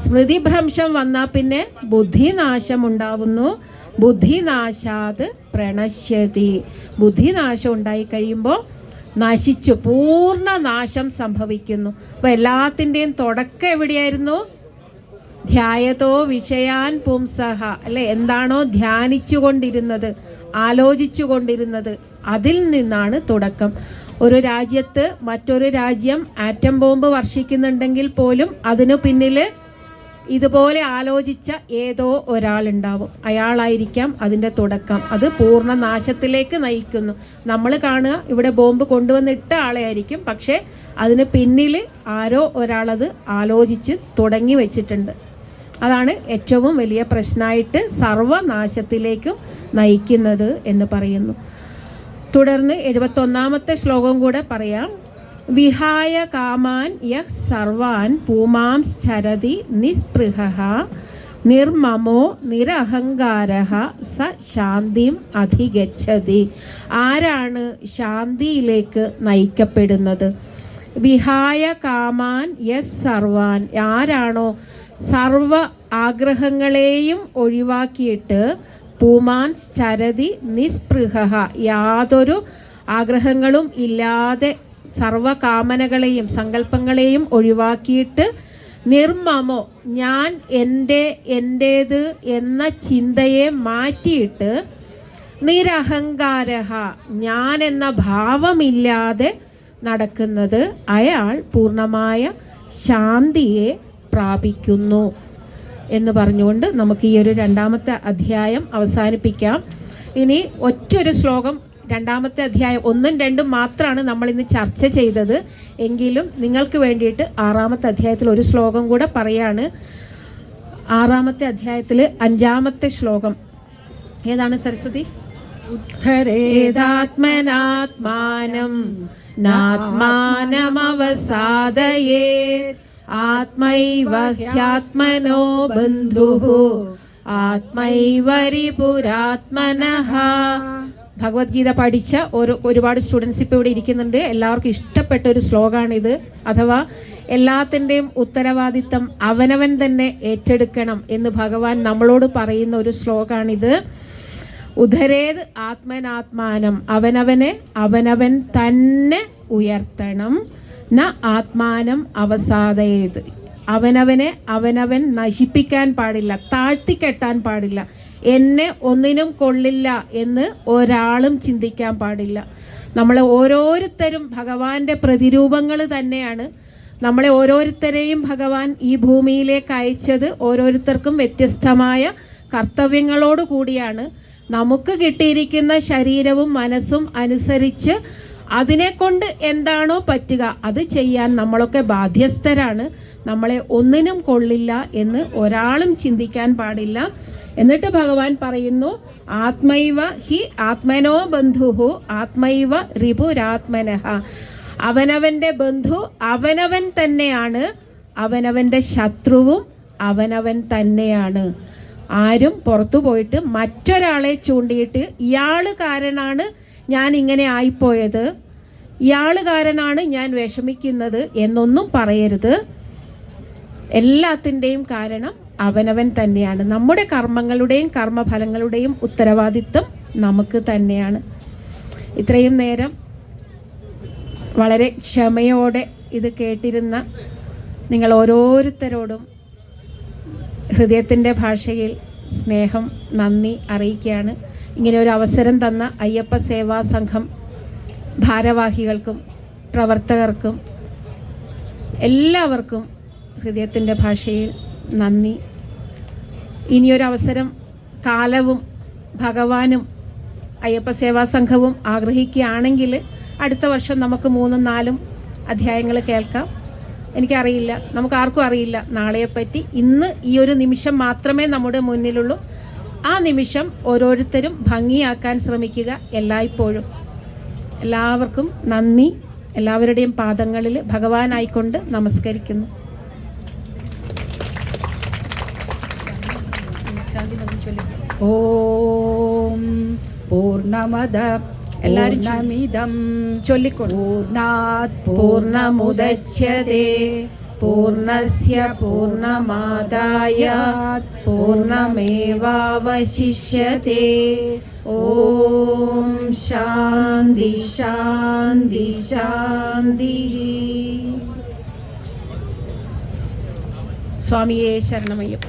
സ്മൃതിഭ്രംശം വന്നാൽ പിന്നെ ബുദ്ധിനാശം ഉണ്ടാവുന്നു. ബുദ്ധിനാശാത് പ്രണശ്യതി, ബുദ്ധിനാശം ഉണ്ടായി കഴിയുമ്പോൾ നശിച്ചു, പൂർണ്ണ നാശം സംഭവിക്കുന്നു. അപ്പോൾ എല്ലാത്തിൻ്റെയും തുടക്കം എവിടെയായിരുന്നു? ധ്യായതോ വിഷയാൻ പുംസഹ അല്ലേ? എന്താണോ ധ്യാനിച്ചു കൊണ്ടിരുന്നത്, ആലോചിച്ചു കൊണ്ടിരുന്നത്, അതിൽ നിന്നാണ് തുടക്കം. ഒരു രാജ്യത്ത് മറ്റൊരു രാജ്യം ആറ്റം ബോംബ് വർഷിക്കുന്നുണ്ടെങ്കിൽ പോലും അതിനു പിന്നിൽ ഇതുപോലെ ആലോചിച്ച ഏതോ ഒരാളുണ്ടാവും. അയാളായിരിക്കാം അതിൻ്റെ തുടക്കം. അത് പൂർണ്ണ നാശത്തിലേക്ക് നയിക്കുന്നു. നമ്മൾ കാണുക ഇവിടെ ബോംബ് കൊണ്ടുവന്നിട്ട ആളെ ആയിരിക്കും, പക്ഷേ അതിന് പിന്നിൽ ആരോ ഒരാളത് ആലോചിച്ച് തുടങ്ങി വെച്ചിട്ടുണ്ട്. അതാണ് ഏറ്റവും വലിയ പ്രശ്നമായിട്ട് സർവനാശത്തിലേക്കും നയിക്കുന്നത് എന്ന് പറയുന്നു. തുടർന്ന് 71-ാമത്തെ ശ്ലോകം കൂടെ പറയാം. വിഹായ കാമാൻ യഹ് സർവാൻ പൂമാംശ്ചരതി നിസ്പൃഹഃ നിർമ്മമോ നിരഹങ്കാരഃ സ ശാന്തിം അധിഗച്ഛതി. ആരാണ് ശാന്തിയിലേക്ക് നയിക്കപ്പെടുന്നത്? വിഹായ കാമാൻ യസ് സർവാൻ, ആരാണോ സർവ ആഗ്രഹങ്ങളെയും ഒഴിവാക്കിയിട്ട് പൂമാൻശ്ചരതി നിസ്പൃഹഃ, യാതൊരു ആഗ്രഹങ്ങളും ഇല്ലാതെ സർവകാമനകളെയും സങ്കല്പങ്ങളെയും ഒഴിവാക്കിയിട്ട് നിർമ്മമോ, ഞാൻ എൻ്റേത് എന്ന ചിന്തയെ മാറ്റിയിട്ട് നിരഹങ്കാരഃ, ഞാൻ എന്ന ഭാവമില്ലാതെ നടക്കുന്നത് അയാൾ പൂർണ്ണമായ ശാന്തിയെ പ്രാപിക്കുന്നു എന്ന് പറഞ്ഞുകൊണ്ട് നമുക്ക് ഈ ഒരു 2-ാമത്തെ അധ്യായം അവസാനിപ്പിക്കാം. ഇനി ഒറ്റൊരു ശ്ലോകം, 2-ാമത്തെ അധ്യായം 1ഉം 2ഉം മാത്രമാണ് നമ്മൾ ഇന്ന് ചർച്ച ചെയ്തത്. എങ്കിലും നിങ്ങൾക്ക് വേണ്ടിയിട്ട് 6-ാമത്തെ അധ്യായത്തിൽ ഒരു ശ്ലോകം കൂടെ പറയാണ്. 6-ാമത്തെ അധ്യായത്തിൽ 5-ാമത്തെ ശ്ലോകം ഏതാണ് സരസ്വതി? ഉദ്ധരേതാത്മനാത്മാനം നാത്മാനമവസാദയേത് ആത്മൈവ ഹ്യാത്മനോ ബന്ധുഃ ആത്മൈവ രിപുരാത്മനഃ. ഭഗവത്ഗീത പഠിച്ച ഒരുപാട് സ്റ്റുഡൻസ് ഇപ്പോൾ ഇവിടെ ഇരിക്കുന്നുണ്ട്. എല്ലാവർക്കും ഇഷ്ടപ്പെട്ട ഒരു ശ്ലോകമാണിത്. അഥവാ എല്ലാത്തിൻ്റെയും ഉത്തരവാദിത്തം അവനവൻ തന്നെ ഏറ്റെടുക്കണം എന്ന് ഭഗവാൻ നമ്മളോട് പറയുന്ന ഒരു ശ്ലോകമാണിത്. ഉദരേത് ആത്മനാത്മാനം, അവനവനെ അവനവൻ തന്നെ ഉയർത്തണം. ന ആത്മാനം അവസാദയേത്, അവനവനെ അവനവൻ നശിപ്പിക്കാൻ പാടില്ല, താഴ്ത്തിക്കെട്ടാൻ പാടില്ല. എന്നെ ഒന്നിനും കൊള്ളില്ല എന്ന് ഒരാളും ചിന്തിക്കാൻ പാടില്ല. നമ്മളെ ഓരോരുത്തരും ഭഗവാന്റെ പ്രതിരൂപങ്ങൾ തന്നെയാണ്. നമ്മളെ ഓരോരുത്തരെയും ഭഗവാൻ ഈ ഭൂമിയിലേക്ക് അയച്ചത് ഓരോരുത്തർക്കും വ്യത്യസ്തമായ കർത്തവ്യങ്ങളോട് കൂടിയാണ്. നമുക്ക് കിട്ടിയിരിക്കുന്ന ശരീരവും മനസ്സും അനുസരിച്ച് അതിനെക്കൊണ്ട് എന്താണോ പറ്റുക അത് ചെയ്യാൻ നമ്മളൊക്കെ ബാധ്യസ്ഥരാണ്. നമ്മളെ ഒന്നിനും കൊള്ളില്ല എന്ന് ഒരാളും ചിന്തിക്കാൻ പാടില്ല. എന്നിട്ട് ഭഗവാൻ പറയുന്നു, ആത്മൈവ ഹി ആത്മനോ ബന്ധുഃ ആത്മൈവ രിപുരാത്മനഃ. അവനവൻ്റെ ബന്ധു അവനവൻ തന്നെയാണ്, അവനവൻ്റെ ശത്രുവും അവനവൻ തന്നെയാണ്. ആരും പുറത്തു പോയിട്ട് മറ്റൊരാളെ ചൂണ്ടിയിട്ട് ഇയാൾ കാരണമാണ് ഞാൻ ഇങ്ങനെ ആയിപ്പോയത്, ഇയാൾ കാരണമാണ് ഞാൻ വിഷമിക്കുന്നത് എന്നൊന്നും പറയരുത്. എല്ലാത്തിൻ്റെയും കാരണം അവനവൻ തന്നെയാണ്. നമ്മുടെ കർമ്മങ്ങളുടെയും കർമ്മഫലങ്ങളുടെയും ഉത്തരവാദിത്വം നമുക്ക് തന്നെയാണ്. ഇത്രയും നേരം വളരെ ക്ഷമയോടെ ഇത് കേട്ടിരുന്ന നിങ്ങൾ ഓരോരുത്തരോടും ഹൃദയത്തിൻ്റെ ഭാഷയിൽ സ്നേഹം, നന്ദി അറിയിക്കുകയാണ്. ഇങ്ങനെ ഒരു അവസരം തന്ന അയ്യപ്പ സേവാ സംഘം ഭാരവാഹികൾക്കും പ്രവർത്തകർക്കും എല്ലാവർക്കും ഹൃദയത്തിൻ്റെ ഭാഷയിൽ നന്ദി. ഇനിയൊരവസരം കാലവും ഭഗവാനും അയ്യപ്പ സേവാ സംഘവും ആഗ്രഹിക്കുകയാണെങ്കിൽ അടുത്ത വർഷം നമുക്ക് 3-4 അധ്യായങ്ങൾ കേൾക്കാം. എനിക്കറിയില്ല, നമുക്കാർക്കും അറിയില്ല നാളെയെപ്പറ്റി. ഇന്ന് ഈ ഒരു നിമിഷം മാത്രമേ നമ്മുടെ മുന്നിലുള്ളൂ. ആ നിമിഷം ഓരോരുത്തരും ഭംഗിയാക്കാൻ ശ്രമിക്കുക എല്ലായ്പ്പോഴും. എല്ലാവർക്കും നന്ദി. എല്ലാവരുടെയും പാദങ്ങളിൽ ഭഗവാനായിക്കൊണ്ട് നമസ്കരിക്കുന്നു. ഓം പൂർണ്ണമദ എല്ലാവരും പൂർണ്ണമിദം ചൊല്ലിക്കൊള്ളു. പൂർണ്ണാത് പൂർണ്ണമുദച്യതേ പൂർണ്ണസ്യ പൂർണ്ണമാദായ പൂർണ്ണമേവാവശിഷ്യതേ. ഓം ശാന്തി ശാന്തി ശാന്തി. സ്വാമിയേ ശരണമയ്യപ്പ.